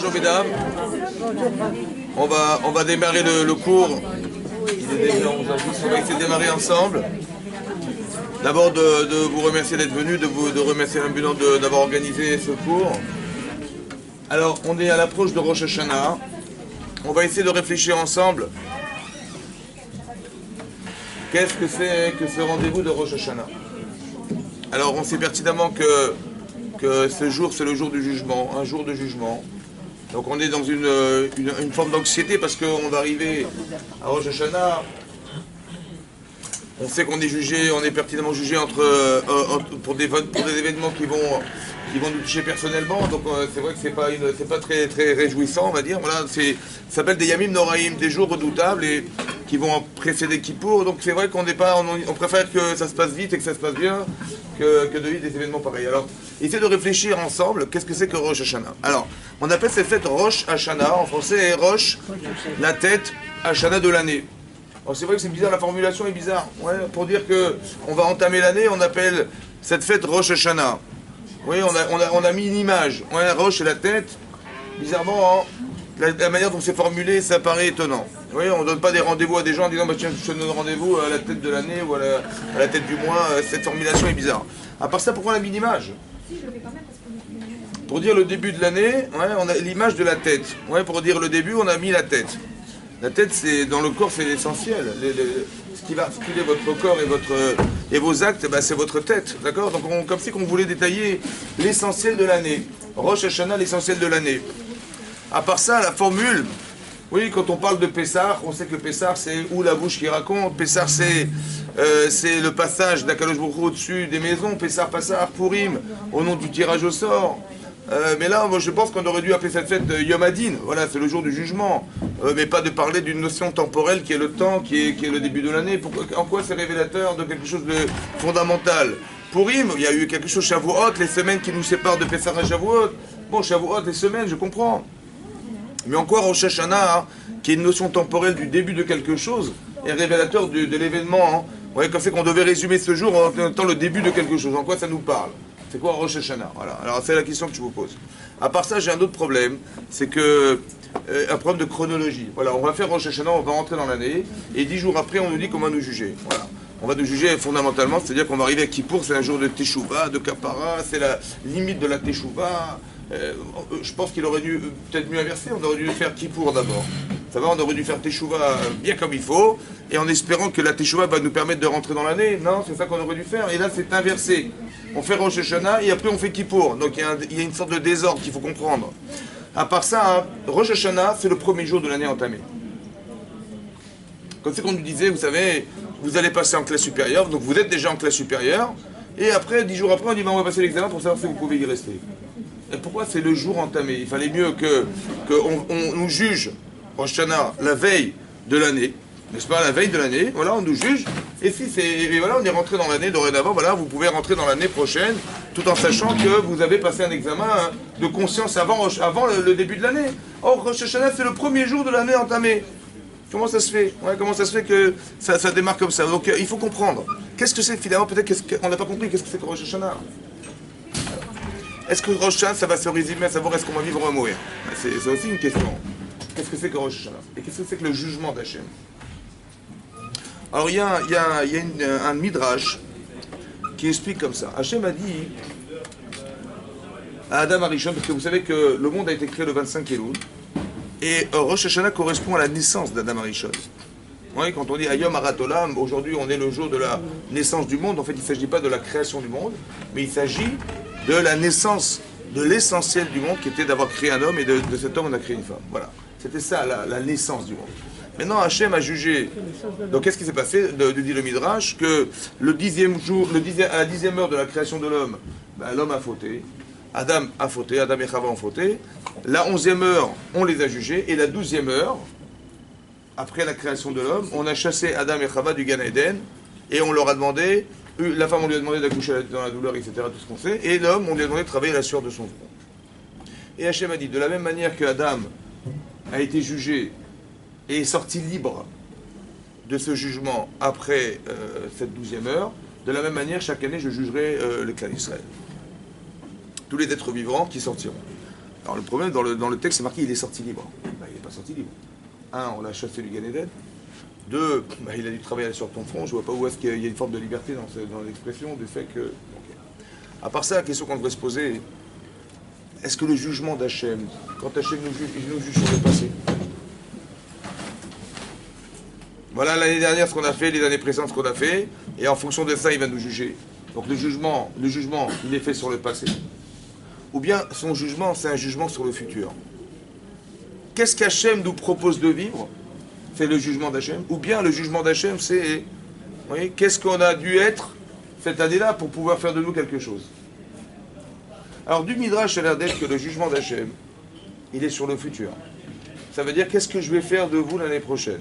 Bonjour mesdames, on va démarrer le cours. Il est déjà 11h10, on va essayer de démarrer ensemble. D'abord de vous remercier d'être venus, de remercier l'ambulant d'avoir organisé ce cours. Alors on est à l'approche de Rosh Hashanah, on va essayer de réfléchir ensemble. Qu'est-ce que c'est que ce rendez-vous de Rosh Hashanah? Alors on sait pertinemment que ce jour c'est le jour du jugement, un jour de jugement. Donc on est dans une forme d'anxiété parce qu'on va arriver à Rosh Hashanah. On sait qu'on est jugé, on est pertinemment jugé pour des événements qui vont nous toucher personnellement. Donc c'est vrai que c'est pas très réjouissant, on va dire. Voilà, ça s'appelle des Yamim Noraïm, des jours redoutables et qui vont précéder Kippour. Donc c'est vrai qu'on on préfère que ça se passe vite et que ça se passe bien que de vivre des événements pareils. Alors, essayez de réfléchir ensemble, qu'est-ce que c'est que Rosh Hashanah? Alors, on appelle cette fête Rosh Hashanah, en français, et Rosh, la tête, Hashanah de l'année. Alors c'est vrai que c'est bizarre, la formulation est bizarre. Ouais, pour dire qu'on va entamer l'année, on appelle cette fête Rosh Hashanah. Oui, on a mis une image. Ouais, Rosh c'est la tête. Bizarrement, hein, la manière dont c'est formulé, ça paraît étonnant. Oui, on ne donne pas des rendez-vous à des gens en disant bah, tiens, je te donne rendez-vous à la tête de l'année ou à la tête du mois. Cette formulation est bizarre. À part ça, pourquoi on a mis l'image? Pour dire le début de l'année, ouais, on a l'image de la tête. Ouais, pour dire le début, on a mis la tête. La tête, c'est dans le corps, c'est l'essentiel. Ce qui va articuler votre corps et vos actes, bah, c'est votre tête. D'accord? Donc, comme si on voulait détailler l'essentiel de l'année. Rosh Hashanah, l'essentiel de l'année. À part ça, la formule, oui, quand on parle de Pessah, on sait que Pessah, c'est ou la bouche qui raconte. Pessah, c'est le passage d'Akadosh Baruch Hu au-dessus des maisons. Pessah, Purim, au nom du tirage au sort. Mais là, moi, je pense qu'on aurait dû appeler cette fête Yom Hadin. Voilà, c'est le jour du jugement. Mais pas de parler d'une notion temporelle qui est le temps, qui est le début de l'année. En quoi c'est révélateur de quelque chose de fondamental? Purim, il y a eu quelque chose Shavuot, les semaines qui nous séparent de Pessah à Shavuot. Bon, Shavuot, les semaines, je comprends. Mais en quoi Rosh Hashanah, hein, qui est une notion temporelle du début de quelque chose, est révélateur de l'événement. Hein. Vous voyez, comme c'est qu'on devait résumer ce jour en étant le début de quelque chose. En quoi ça nous parle? C'est quoi Rosh Hashanah? Voilà. Alors c'est la question que je vous pose. À part ça, j'ai un autre problème, c'est que un problème de chronologie. Voilà, on va faire Rosh Hashanah, on va rentrer dans l'année, et 10 jours après, on nous dit qu'on va nous juger. Voilà. On va nous juger fondamentalement, c'est-à-dire qu'on va arriver à Kippour, c'est un jour de Teshuvah, de Kapara, c'est la limite de la Teshuvah. Je pense qu'il aurait dû peut-être mieux inverser, on aurait dû faire Kippour d'abord. Ça va, on aurait dû faire Teshuvah bien comme il faut, et en espérant que la Teshuvah va nous permettre de rentrer dans l'année. Non, c'est ça qu'on aurait dû faire, et là c'est inversé. On fait Rosh Hashanah, et après on fait Kippour. Donc il y a une sorte de désordre qu'il faut comprendre. À part ça, hein, Rosh Hashanah, c'est le premier jour de l'année entamée. Comme c'est qu'on nous disait, vous savez, vous allez passer en classe supérieure, donc vous êtes déjà en classe supérieure, et après, 10 jours après, on dit, on va passer l'examen pour savoir si vous pouvez y rester. Et pourquoi c'est le jour entamé? Il fallait mieux qu'on nous juge, Rosh Hashanah, la veille de l'année, n'est-ce pas, la veille de l'année, voilà, on nous juge, et voilà, on est rentré dans l'année dorénavant, voilà, vous pouvez rentrer dans l'année prochaine, tout en sachant que vous avez passé un examen de conscience avant le début de l'année. Or, Rosh Hashanah, c'est le premier jour de l'année entamée. Comment ça se fait? Ouais, comment ça se fait que ça démarre comme ça? Donc il faut comprendre. Qu'est-ce que c'est finalement? Peut-être qu'on n'a pas compris. Qu'est-ce que c'est que Rosh Hashanah? Est-ce que Rosh Hashanah, ça va se résumer à savoir est-ce qu'on va vivre ou mourir? C'est aussi une question. Qu'est-ce que c'est que Rosh Hashanah? Et qu'est-ce que c'est que le jugement d'Hachem? Alors il y a un midrash qui explique comme ça. Hachem a dit à Adam Arishon, parce que vous savez que le monde a été créé le 25 Elul, et Rosh Hashanah correspond à la naissance d'Adam Arishon. Oui, quand on dit Ayom Harat Olam, aujourd'hui on est le jour de la naissance du monde, en fait il ne s'agit pas de la création du monde, mais il s'agit de la naissance de l'essentiel du monde qui était d'avoir créé un homme, et de cet homme on a créé une femme. Voilà, c'était ça la naissance du monde. Maintenant Hachem a jugé, donc qu'est-ce qui s'est passé, dit le Midrash, que le 10e jour, à la 10e heure de la création de l'homme, ben, l'homme a fauté. Adam a fauté, Adam et Chava ont fauté. La 11e heure, on les a jugés. Et la 12e heure, après la création de l'homme, on a chassé Adam et Chava du Gan Eden. Et on leur a demandé, la femme, on lui a demandé d'accoucher dans la douleur, etc., tout ce qu'on sait. Et l'homme, on lui a demandé de travailler la sueur de son front. Et Hachem a dit, de la même manière que Adam a été jugé et est sorti libre de ce jugement après cette 12e heure, de la même manière, chaque année, je jugerai le clan d'Israël. Tous les êtres vivants qui sortiront. Alors le problème, dans le texte, c'est marqué il est sorti libre. Ben, il n'est pas sorti libre. Un, on l'a chassé du Gan Eden. Deux, ben, il a dû travailler sur ton front. Je vois pas où est-ce qu'il y a une forme de liberté dans l'expression du fait que... Okay. À part ça, la question qu'on devrait se poser, est-ce que le jugement d'Hachem, quand Hachem nous juge, il nous juge sur le passé? Voilà l'année dernière ce qu'on a fait, les années précédentes ce qu'on a fait, et en fonction de ça, il va nous juger. Donc le jugement, il est fait sur le passé. Ou bien son jugement, c'est un jugement sur le futur. Qu'est-ce qu'Hachem nous propose de vivre? C'est le jugement d'Hachem. Ou bien le jugement d'Hachem, c'est, vous voyez, qu'est-ce qu'on a dû être cette année-là pour pouvoir faire de nous quelque chose. Alors du Midrash, ça a l'air d'être que le jugement d'Hachem, il est sur le futur. Ça veut dire, qu'est-ce que je vais faire de vous l'année prochaine?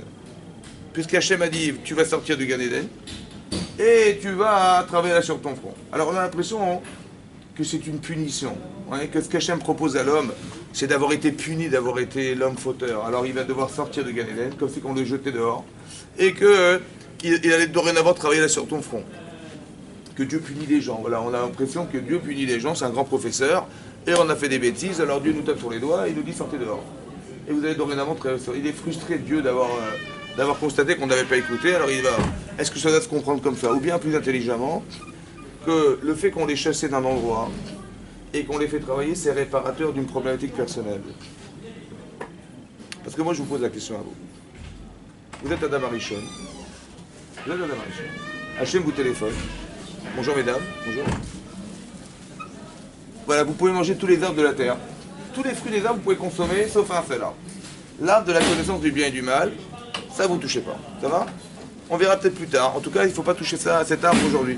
Puisqu'Hachem a dit, tu vas sortir du Gan Eden, et tu vas travailler sur ton front. Alors on a l'impression que c'est une punition. Que ce qu'Hachem propose à l'homme, c'est d'avoir été puni, d'avoir été l'homme fauteur. Alors il va devoir sortir de Gan Eden, comme si on le jetait dehors, et qu'il allait dorénavant travailler là sur ton front. Que Dieu punit les gens. Voilà, on a l'impression que Dieu punit les gens, c'est un grand professeur, et on a fait des bêtises, alors Dieu nous tape sur les doigts, et il nous dit sortez dehors. Et vous allez dorénavant travailler sur... Il est frustré, Dieu, d'avoir constaté qu'on n'avait pas écouté, alors il va... Est-ce que ça doit se comprendre comme ça? Ou bien plus intelligemment, que le fait qu'on les chassait d'un endroit et qu'on les fait travailler, c'est réparateur d'une problématique personnelle. Parce que moi, je vous pose la question à vous. Vous êtes Adam Arishon. Vous êtes Adam Arishon. Hachem vous téléphone. Bonjour mesdames. Bonjour. Voilà, vous pouvez manger tous les arbres de la terre. Tous les fruits des arbres, vous pouvez consommer, sauf un seul arbre. L'arbre de la connaissance du bien et du mal, ça vous touchez pas. Ça va? On verra peut-être plus tard. En tout cas, il ne faut pas toucher ça, cet arbre aujourd'hui.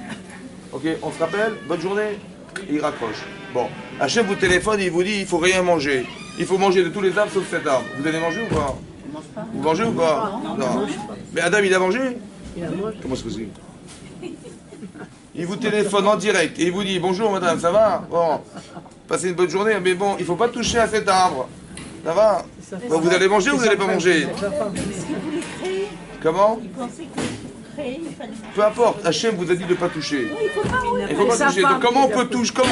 Ok, on se rappelle? Bonne journée. Et il raccroche. Bon, Hachem vous téléphone et il vous dit il ne faut rien manger. Il faut manger de tous les arbres sauf cet arbre. Vous allez manger ou pas? Vous mangez ou pas? Non. Mais Adam, il a mangé? Il a mangé. Comment c'est possible? Il vous téléphone en direct et il vous dit bonjour madame, ça va? Bon, passez une bonne journée, mais bon, il ne faut pas toucher à cet arbre. Ça va? Bon, vous allez manger ou vous n'allez pas manger? Comment? Peu importe, Hachem vous a dit de ne pas toucher. Il ne faut pas toucher. Donc comment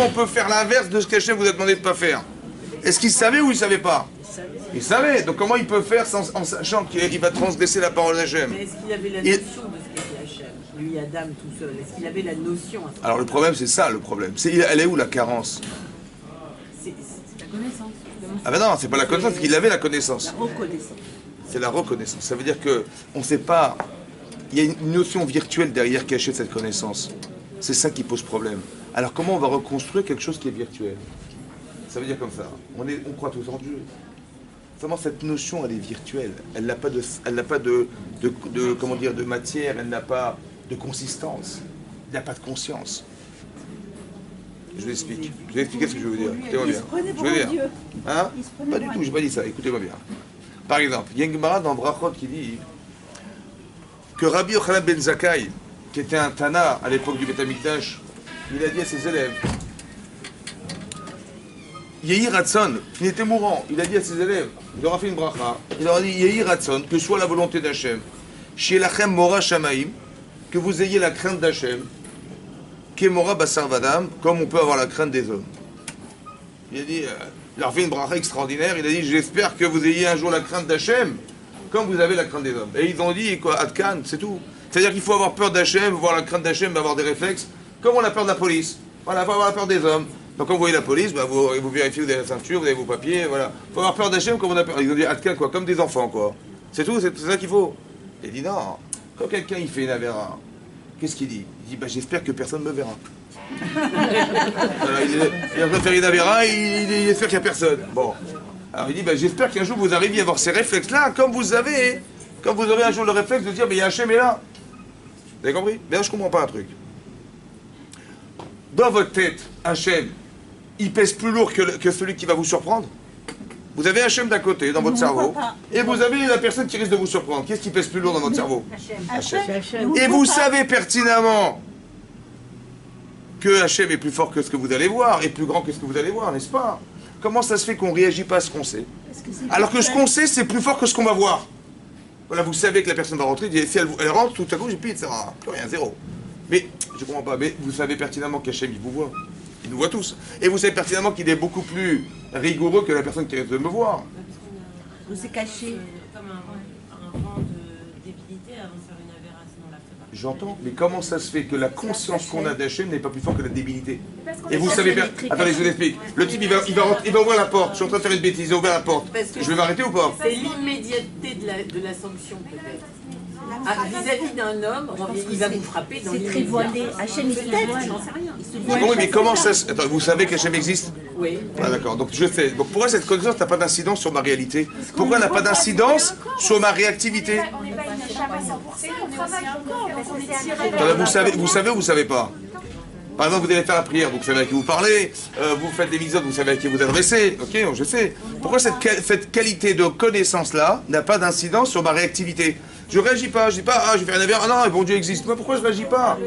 on peut faire l'inverse de ce qu'Hachem vous a demandé de ne pas faire? Est-ce qu'il savait ou il ne savait pas? Il savait. Donc comment il peut faire en sachant qu'il va transgresser la parole d'Hachem? Mais est-ce qu'il avait la notion de ce qu'était Hachem? Lui, Adam, tout seul. Est-ce qu'il avait la notion? Alors le problème, c'est ça le problème. Elle est où la carence? C'est la connaissance. Ah ben non, c'est pas la connaissance, c'est qu'il avait la connaissance. La reconnaissance. C'est la reconnaissance. Ça veut dire que on ne sait pas. Il y a une notion virtuelle derrière cachée de cette connaissance. C'est ça qui pose problème. Alors comment on va reconstruire quelque chose qui est virtuel? Ça veut dire comme ça. On croit tous en Dieu. Seulement cette notion, elle est virtuelle. Elle n'a pas comment dire, de matière. Elle n'a pas de consistance. Il n'a pas de conscience. Je vous explique. Je vais expliquer ce que je veux vous dire. Écoutez-moi bien. Je veux dire. Hein? Pas du tout. J'ai pas dit ça. Écoutez-moi bien. Par exemple, il y a une Gemara dans Brachot qui dit que Rabbi Yochanan ben Zakkai, qui était un Tana à l'époque du Beth Amikdash, il a dit à ses élèves, Yehi Ratson, il était mourant, il a dit à ses élèves, il leur a fait une bracha, il leur a dit Yehi Ratson, que soit la volonté d'Hachem, Shielachem Mora Shamaim, que vous ayez la crainte d'Hachem, Kemora Basar Vadam, comme on peut avoir la crainte des hommes. Il a dit, il leur a fait une bracha extraordinaire, il a dit j'espère que vous ayez un jour la crainte d'Hachem, comme vous avez la crainte des hommes. Et ils ont dit, quoi, Adkan, c'est tout. C'est-à-dire qu'il faut avoir peur d'Hachem, voir la crainte d'Hachem, avoir des réflexes, comme on a peur de la police. Voilà, il faut avoir la peur des hommes. Donc quand vous voyez la police, bah, vous vérifiez, vous avez la ceinture, vous avez vos papiers, voilà. Il faut avoir peur d'Hachem comme on a peur. Ils ont dit Adkan, quoi, comme des enfants, quoi. C'est tout, c'est ça qu'il faut. Il dit non, quand quelqu'un il fait une avéra, qu'est-ce qu'il dit? Il dit, bah, j'espère que personne ne me verra. Voilà, il va faire une avéra, il espère qu'il n'y a personne. Bon. Alors il dit, ben, j'espère qu'un jour vous arriviez à avoir ces réflexes-là, comme vous aurez un jour le réflexe de dire, mais il y a Hachem est là. Vous avez compris? Mais là, je ne comprends pas un truc. Dans votre tête, Hachem, il pèse plus lourd que celui qui va vous surprendre. Vous avez Hachem d'un côté, dans votre cerveau, et vous avez la personne qui risque de vous surprendre. Qu'est-ce qui pèse plus lourd dans votre cerveau? Hachem. Et vous savez pertinemment que Hachem est plus fort que ce que vous allez voir, et plus grand que ce que vous allez voir, n'est-ce pas? Comment ça se fait qu'on ne réagit pas à ce qu'on sait? Alors que ce qu'on sait, c'est plus fort que ce qu'on va voir. Voilà, vous savez que la personne va rentrer, si elle rentre, tout à coup, j'ai plus, ça sert à plus rien, zéro. Mais, je ne comprends pas, mais vous savez pertinemment qu'Hachem, il vous voit. Il nous voit tous. Et vous savez pertinemment qu'il est beaucoup plus rigoureux que la personne qui risque de me voir. Ou c'est caché. Comme un vent de débilité avant de faire une aberration dans la prépa. J'entends, mais comment ça se fait que la conscience qu'on a d'Hachem n'est pas plus forte que la débilité? Parce qu'on Et est vous caché, savez bien. il est très Attendez, je vous caché. explique. Le type, il va ouvrir la porte. Je suis en train de faire une bêtise, il a ouvert la porte. Je vais m'arrêter ou pas? C'est l'immédiateté de la sanction peut-être. Ah, vis-à-vis d'un homme, il va vous frapper dans C'est très l'immédiat. voilé. Hachem, il se Peut-être, voile. j'en sais rien. Il se J'ai voile. compris, mais comment ça se... Attends, vous savez qu'Hachem existe? Oui. Ah d'accord, donc je sais. Donc pourquoi cette connaissance n'a pas d'incidence sur ma réalité? Pourquoi elle n'a pas d'incidence sur ma réactivité? On n'est pas une échappe à 100%, on est aussi un corps, donc on est tiré Attendez, vous savez ou vous savez pas? Par exemple, vous allez faire la prière, donc vous savez à qui vous parlez, vous faites des mitzvot, vous savez à qui vous adressez, ok, je sais. Pourquoi cette qualité de connaissance-là n'a pas d'incidence sur ma réactivité? Je réagis pas, je dis pas, ah, je vais faire une affaire, ah non, bon Dieu existe. Moi, pourquoi je réagis pas?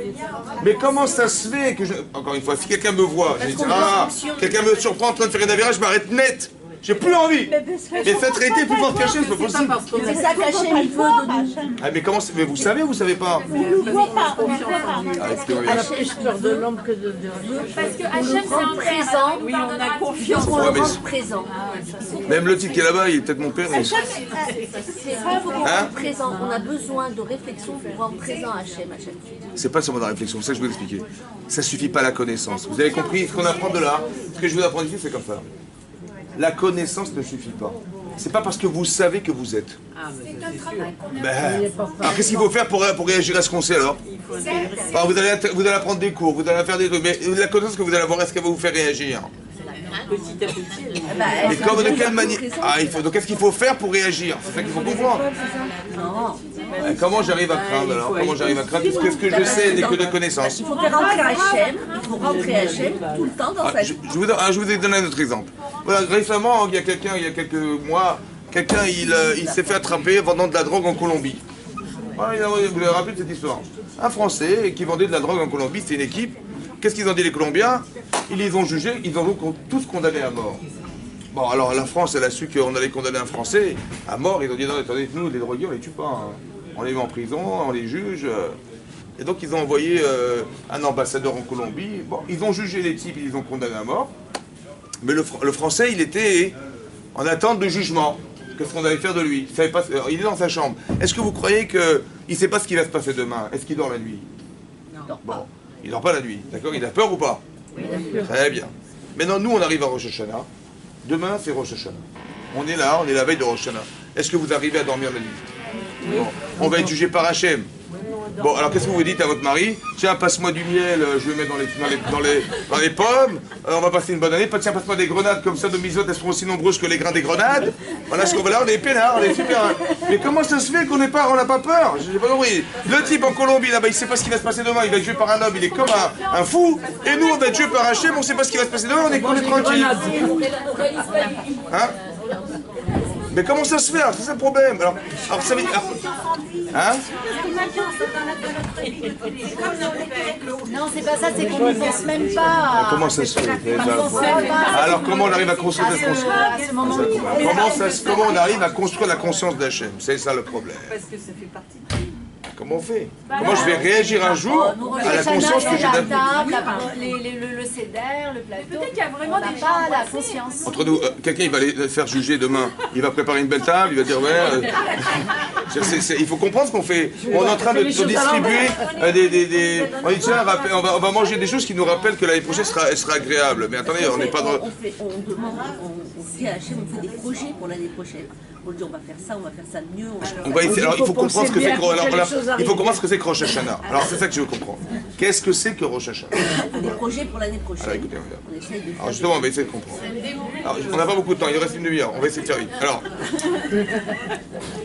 Mais comment ça se fait que je... Encore une fois, si quelqu'un me voit, je vais dire, ah, quelqu'un me surprend en train de faire une affaire, je m'arrête net. J'ai plus envie. Mais faites traiter plus fort caché, c'est pas possible. C'est ça qu'Hachem, il veut de nous. Ah, mais comment mais vous savez ou vous savez pas? On ne voit pas, on ne voit pas. Ah, excusez-moi. On a plus peur de l'homme que de rien. Parce que On Hachem, le c'est rend un présent. père. Oui, on a confiance. On Ouais, le mais rend c'est- présent. Même le type qui est là-bas, il est peut-être mon père. mais- Il faut qu'on Hein rende présent. On a besoin de réflexion pour rendre présent Hachem à chaque fois. C'est pas seulement la réflexion, c'est ça que je vais vous expliquer. Ça suffit pas la connaissance. Vous avez compris ce qu'on apprend de là? Ce que je vous apprends ici, c'est comme ça. La connaissance ne suffit pas. C'est pas parce que vous savez que vous êtes. Ah, mais ça, c'est sûr. Ben, alors qu'est-ce qu'il faut faire pour réagir à ce qu'on sait alors? Il faut intégrer. Alors, vous allez apprendre des cours, vous allez faire des trucs, mais la connaissance que vous allez avoir, est-ce qu'elle va vous faire réagir? Petit à petit. Mais comme de quelle manière? Ah, donc qu'est-ce qu'il faut faire pour réagir? C'est ça qu'il faut comprendre. Non. Comment j'arrive à craindre alors? Comment j'arrive à craindre? Parce que ce que je sais n'est que de connaissance. Il faut faire rentrer Hachem. Il faut rentrer Hachem tout le temps dans sa vie. Je vous ai donné un autre exemple. Voilà, récemment, il y a quelques mois, il s'est fait attraper vendant de la drogue en Colombie. Voilà, vous avez rappelé de cette histoire. Un Français qui vendait de la drogue en Colombie, c'était une équipe. Qu'est-ce qu'ils ont dit les Colombiens? Ils les ont jugés, ils ont donc tous condamnés à mort. Bon, alors la France, elle a su qu'on allait condamner un Français à mort. Ils ont dit non, attendez, nous, les drogués, on les tue pas. Hein. On les met en prison, on les juge. Et donc, ils ont envoyé un ambassadeur en Colombie. Bon, ils ont jugé les types, ils les ont condamnés à mort. Mais le Français, il était en attente de jugement. Qu'est-ce qu'on allait faire de lui? Il savait pas, il est dans sa chambre. Est-ce que vous croyez qu'il ne sait pas ce qui va se passer demain? Est-ce qu'il dort la nuit? Non. Bon, il dort pas la nuit, d'accord? Il a peur ou pas? Très bien. Maintenant, nous, on arrive à Rosh Hashanah. Demain, c'est Rosh Hashanah. On est là, on est la veille de Rosh Hashanah. Est-ce que vous arrivez à dormir la nuit? Bon. On va être jugé par Hachem. Bon, alors qu'est-ce que vous dites à votre mari? Tiens, passe-moi du miel, je vais mettre dans les pommes. On va passer une bonne année. Tiens, passe-moi des grenades comme ça de misote, elles seront aussi nombreuses que les grains des grenades. Voilà ce qu'on va là, on est peinards, on est super. Mais comment ça se fait qu'on n'a pas peur? Je n'ai pas compris. Le type en Colombie, là-bas, il sait pas ce qui va se passer demain. Il va être tué par un homme, il est comme un fou. Et nous, on va être tué par Hachem, on sait pas ce qui va se passer demain, on est tranquille. Hein? Mais comment ça se fait? C'est ça le problème. Alors ça veut dire. Hein? Non, c'est pas ça, c'est qu'on n'y pense même pas. Comment ça se fait? Alors comment on arrive à construire cette conscience? Comment on arrive à construire la conscience d'Hachem? C'est ça le problème. Parce que ça fait partie de lui. Comment on fait? Comment je vais réagir un jour à la conscience que j'ai la d'Hachem? table, le céder, le plateau. Peut-être qu'il y a vraiment des gens pas la coincés. conscience. Entre nous, quelqu'un il va les faire juger demain. Il va préparer une belle table, il va dire ouais. Il faut comprendre ce qu'on fait. On est en train de distribuer on dit tiens, on va manger des choses qui nous rappellent que l'année prochaine sera agréable. Mais attendez, on n'est pas dans. On demande, on dit à Hachem, on fait des projets pour l'année prochaine. On dit on va faire ça, on va faire ça mieux. On va essayer. Alors il faut comprendre ce que c'est que il faut comprendre ce que c'est que Rosh Hashanah. Alors c'est ça que je veux comprendre. Qu'est-ce que c'est que Rosh Hashanah? On fait des projets pour l'année prochaine. Alors écoutez, on regarde. On essaye de faire. Alors justement, on va essayer de comprendre. Alors, on n'a pas beaucoup de temps, il reste une demi-heure, on va essayer de faire vite. Alors,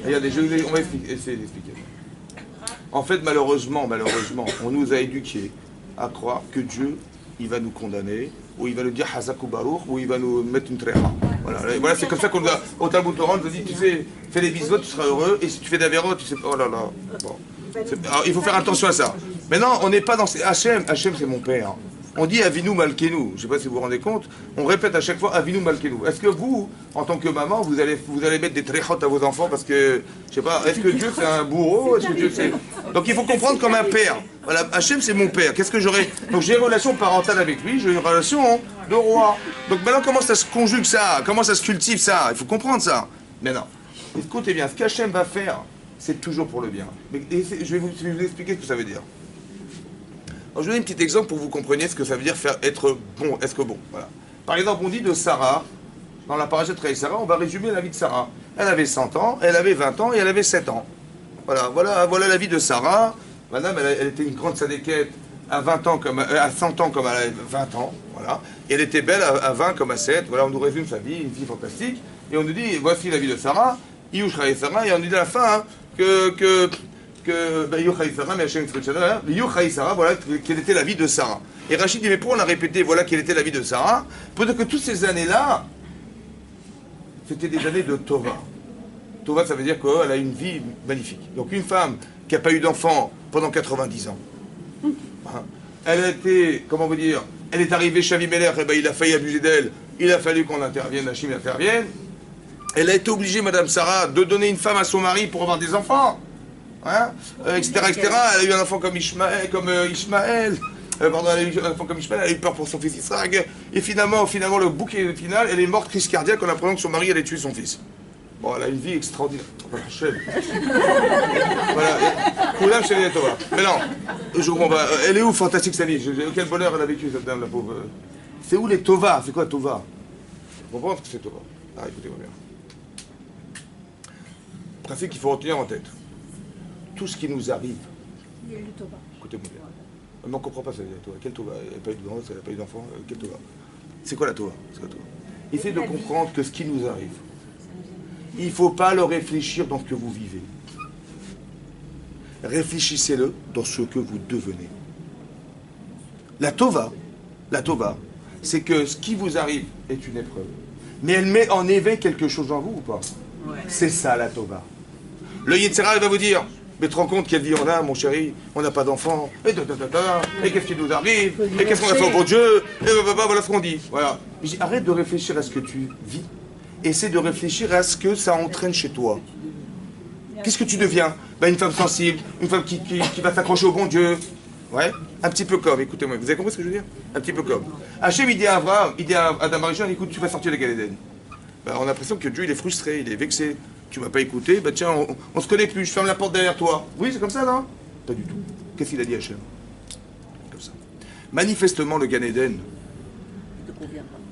regardez, on va essayer d'expliquer. En fait, malheureusement, on nous a éduqués à croire que Dieu, il va nous condamner, ou il va nous dire Hazak ou Baruch, ou il va nous mettre une tréha. Voilà, c'est comme ça qu'on nous a, au Talmud Torah, on nous a dit, tu sais, fais des bisous, tu seras heureux, et si tu fais des avéros, tu sais pas, oh là là. Bon. Alors, il faut faire attention à ça. Maintenant, on n'est pas dans ces... Hachem, c'est mon père. On dit Avinu Malkenu, je ne sais pas si vous vous rendez compte, on répète à chaque fois Avinu Malkenu. Est-ce que vous, en tant que maman, vous allez mettre des tréchotes à vos enfants parce que, je sais pas, est-ce que Dieu c'est un bourreau? Est-ce que Dieu c'est... Donc il faut comprendre comme un père. Voilà, Hachem c'est mon père. Qu'est-ce que j'aurais? Donc j'ai une relation parentale avec lui, j'ai une relation de roi. Donc maintenant comment ça se conjugue ça? Comment ça se cultive ça? Il faut comprendre ça. Mais non. Écoutez bien, ce qu'Hachem va faire, c'est toujours pour le bien. Mais, je vais vous expliquer ce que ça veut dire. Alors, je vous donne un petit exemple pour que vous compreniez ce que ça veut dire faire être bon, est-ce que bon. Voilà. Par exemple, on dit de Sarah, dans la paracha de Sarah, on va résumer la vie de Sarah. Elle avait 100 ans, elle avait 20 ans et elle avait 7 ans. Voilà la vie de Sarah. Madame, elle était une grande sadéquette à 20 ans comme à 100 ans comme elle avait 20 ans. Voilà. Et elle était belle à 20 comme à 7. Voilà, on nous résume sa vie, une vie fantastique. Et on nous dit, voici la vie de Sarah, Yushra et Sarah, et on nous dit à la fin hein, voilà quelle était la vie de Sarah. Et Rachid dit, mais pourquoi on a répété, voilà quelle était la vie de Sarah? Pour dire que toutes ces années-là, c'était des années de Tova. Tova, ça veut dire qu'elle a une vie magnifique. Donc une femme qui n'a pas eu d'enfant pendant 90 ans, hein, elle a été, comment vous dire, elle est arrivée chez Avimelech, et ben il a failli abuser d'elle, il a fallu qu'on intervienne, Hachim intervienne. Elle a été obligée, Madame Sarah, de donner une femme à son mari pour avoir des enfants. Hein, etc., etc. Elle a eu un enfant comme Ishmaël, pardon, elle a eu un enfant comme Ishmaël, elle a eu peur pour son fils Israël, et finalement, le bouquet final, elle est morte crise cardiaque en apprenant que son mari allait tuer son fils. Bon, elle a une vie extraordinaire. Voilà, voilà, mais non, je comprends pas. Elle est où, fantastique sa vie? Quel bonheur elle a vécu, cette dame, la pauvre. C'est où les Tova? C'est quoi Tova? Vous comprenez ce que c'est Tova? Ah, écoutez-moi bien. Principe qu'il faut retenir en tête. Tout ce qui nous arrive. Il y a eu le Tova. Écoutez-moi bien. Mais on ne comprend pas ça, Tova. Quelle Tova? Elle n'a pas eu de gosse, elle n'a pas eu d'enfant. Quelle Tova? C'est quoi la Tova? Essayez de comprendre que ce qui nous arrive, il ne faut pas le réfléchir dans ce que vous vivez. Réfléchissez-le dans ce que vous devenez. La Tova, c'est que ce qui vous arrive est une épreuve. Mais elle met en éveil quelque chose en vous ou pas? Ouais. C'est ça la Tova. Le Yetzirah, il va vous dire, mais tu te rends compte quelle vie on a, mon chéri, on n'a pas d'enfant, et qu'est-ce qui nous arrive, et qu'est-ce qu'on a fait au bon Dieu, et voilà ce qu'on dit. Voilà. Arrête de réfléchir à ce que tu vis, essaie de réfléchir à ce que ça entraîne chez toi. Qu'est-ce que tu deviens? Une femme sensible, une femme qui va s'accrocher au bon Dieu. Ouais, un petit peu comme, écoutez-moi, vous avez compris ce que je veux dire? Un petit peu comme. Hachem, il dit à Abraham, il dit à Adam Arishon, écoute, tu vas sortir de Gan Eden. On a l'impression que Dieu, il est frustré, il est vexé. Tu m'as pas écouté, tiens, on se connaît plus, je ferme la porte derrière toi. Oui, c'est comme ça, non? Pas du tout. Qu'est-ce qu'il a dit Hachem? Comme ça. Manifestement, le Gan Eden,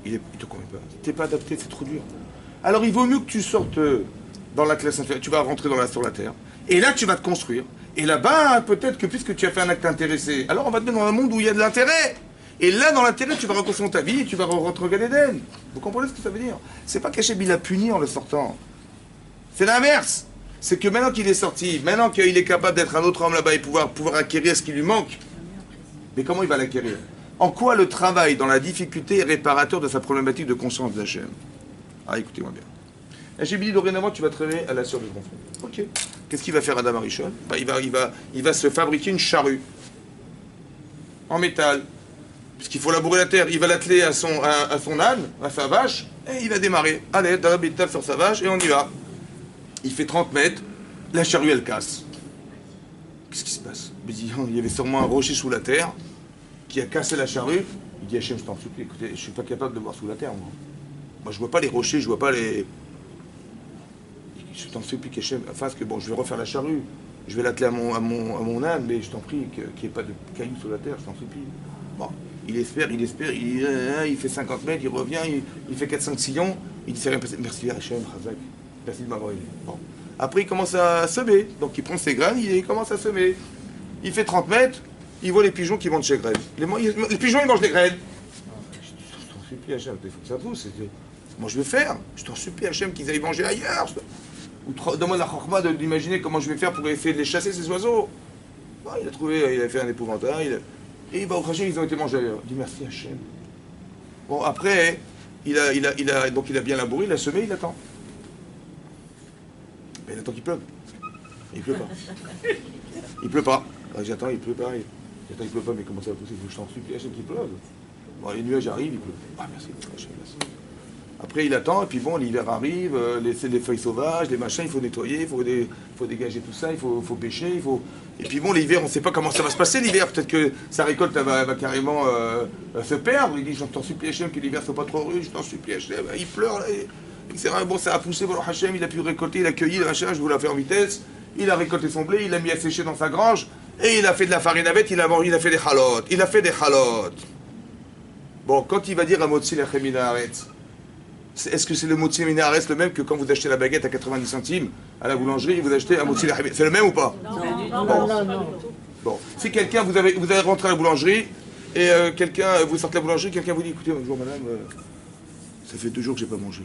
il te convient pas. T'es pas adapté, c'est trop dur. Alors, il vaut mieux que tu sortes dans la classe inférieure, tu vas rentrer sur la terre, et là, tu vas te construire. Et là-bas, peut-être que puisque tu as fait un acte intéressé, alors on va te mettre dans un monde où il y a de l'intérêt. Et là, dans l'intérêt, tu vas reconstruire ta vie et tu vas rentrer au Gan Eden. Vous comprenez ce que ça veut dire? C'est pas qu'Hachem il a puni en le sortant. C'est l'inverse. C'est que maintenant qu'il est sorti, maintenant qu'il est capable d'être un autre homme là-bas et pouvoir acquérir ce qui lui manque, mais comment il va l'acquérir? En quoi le travail dans la difficulté est réparateur de sa problématique de conscience d'Hachem? Ah, écoutez-moi bien. Hachem dit dorénavant, tu vas te réveiller à la sueur de ton front. Ok. Qu'est-ce qu'il va faire Adam Arishon? Il va se fabriquer une charrue en métal. Puisqu'il faut labourer la terre, il va l'atteler à son âne, à sa vache, et il va démarrer. Allez, Darab, il tape sur sa vache, et on y va. Il fait 30 mètres, la charrue, elle casse. Qu'est-ce qui se passe? Il y avait sûrement un rocher sous la terre qui a cassé la charrue. Il dit, Hachem, je t'en supplie, écoutez, je ne suis pas capable de voir sous la terre, moi. Moi, je ne vois pas les rochers, je ne vois pas les... Je t'en supplie qu'Hachem fasse que, bon, je vais refaire la charrue, je vais l'atteler à mon âne, mais je t'en prie qu'il n'y ait pas de cailloux sous la terre, je t'en supplie. Bon. Il espère, il fait 50 mètres, il revient, il fait 4-5 sillons, il dit c'est rien passé. Merci Hachem, Chazak, merci de m'avoir aidé. Bon. Après il commence à semer, donc il prend ses graines, il commence à semer. Il fait 30 mètres, il voit les pigeons qui mangent ses graines. Les pigeons ils mangent des graines. Je t'en supplie Hachem, il faut que ça pousse. Moi je vais faire, je t'en supplie Hachem qu'ils aillent manger ailleurs. Ou demande à Chorma d'imaginer comment je vais faire pour essayer de les chasser ces oiseaux. Bon, il a fait un épouvantail. Et au Hachem, ils ont été mangés ailleurs. Il dit merci Hachem. Bon, après, donc il a bien labouré, il a semé, il attend. Mais il attend qu'il pleuve. Il pleut pas. Il pleut pas. J'attends, il pleut pas. J'attends, il pleut pas, mais comment ça va pousser? Je t'en supplie Hachem qu'il pleuve. Bon, les nuages arrivent, il pleut. Ah, merci Hachem, merci. Après, il attend, et puis bon, l'hiver arrive, les feuilles sauvages, les machins, il faut nettoyer, faut dégager tout ça, il faut pêcher, il faut... Et puis bon, l'hiver, on ne sait pas comment ça va se passer, l'hiver. Peut-être que sa récolte elle va carrément se perdre. Il dit, je t'en supplie, Hachem, que l'hiver ne soit pas trop rude, je t'en supplie, Hachem. Il pleure, là, bon, ça a poussé, bon, Hachem, il a pu récolter, il a cueilli, le machin, je vous l'ai fait en vitesse. Il a récolté son blé, il l'a mis à sécher dans sa grange, et il a fait de la farine avec, il a fait des chalotes. Il a fait des chalotes. Bon, quand il va dire à Motzi Lechem Min Haaretz, est-ce que c'est le Motzi Min Haaretz le même que quand vous achetez la baguette à 90 centimes à la boulangerie, vous achetez un Motzi Lechem? C'est le même ou pas? Non. Bon, si quelqu'un, vous avez rentré à la boulangerie, et vous sortez de la boulangerie, quelqu'un vous dit, écoutez, bonjour madame, ça fait 2 jours que j'ai pas mangé.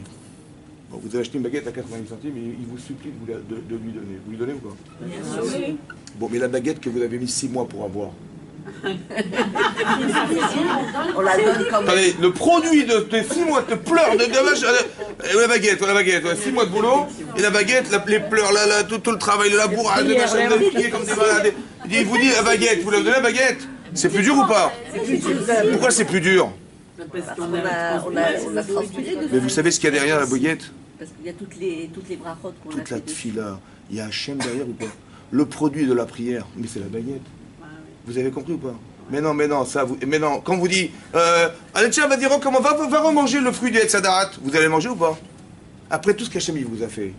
Bon, vous avez acheté une baguette à 90 centimes, et il vous supplie de lui donner. Vous lui donnez ou pas? Bon, mais la baguette que vous avez mis 6 mois pour avoir. On la donne comme... Attendez, le produit de 6 mois de pleurs, la baguette, 6 mois de boulot, et la baguette, les pleurs, tout le travail, le labourage, les machins, vous avez plié comme des malades. Il vous dit la baguette, vous lui donnez la baguette, c'est plus dur ou pas? Pourquoi c'est plus dur? On a transpiré dessus. Mais vous savez ce qu'il y a derrière la baguette? Parce qu'il y a toutes les brachotes qu'on a Toute la fait dessus. tfila, il y a Hachem derrière ou pas? Le produit de la prière, mais c'est la baguette. Vous avez compris ou pas? Mais non, quand vous dites, allez tiens, va dire comment va remanger le fruit du Hetzadat, vous allez manger ou pas? Après tout ce qu'Hachem vous a fait,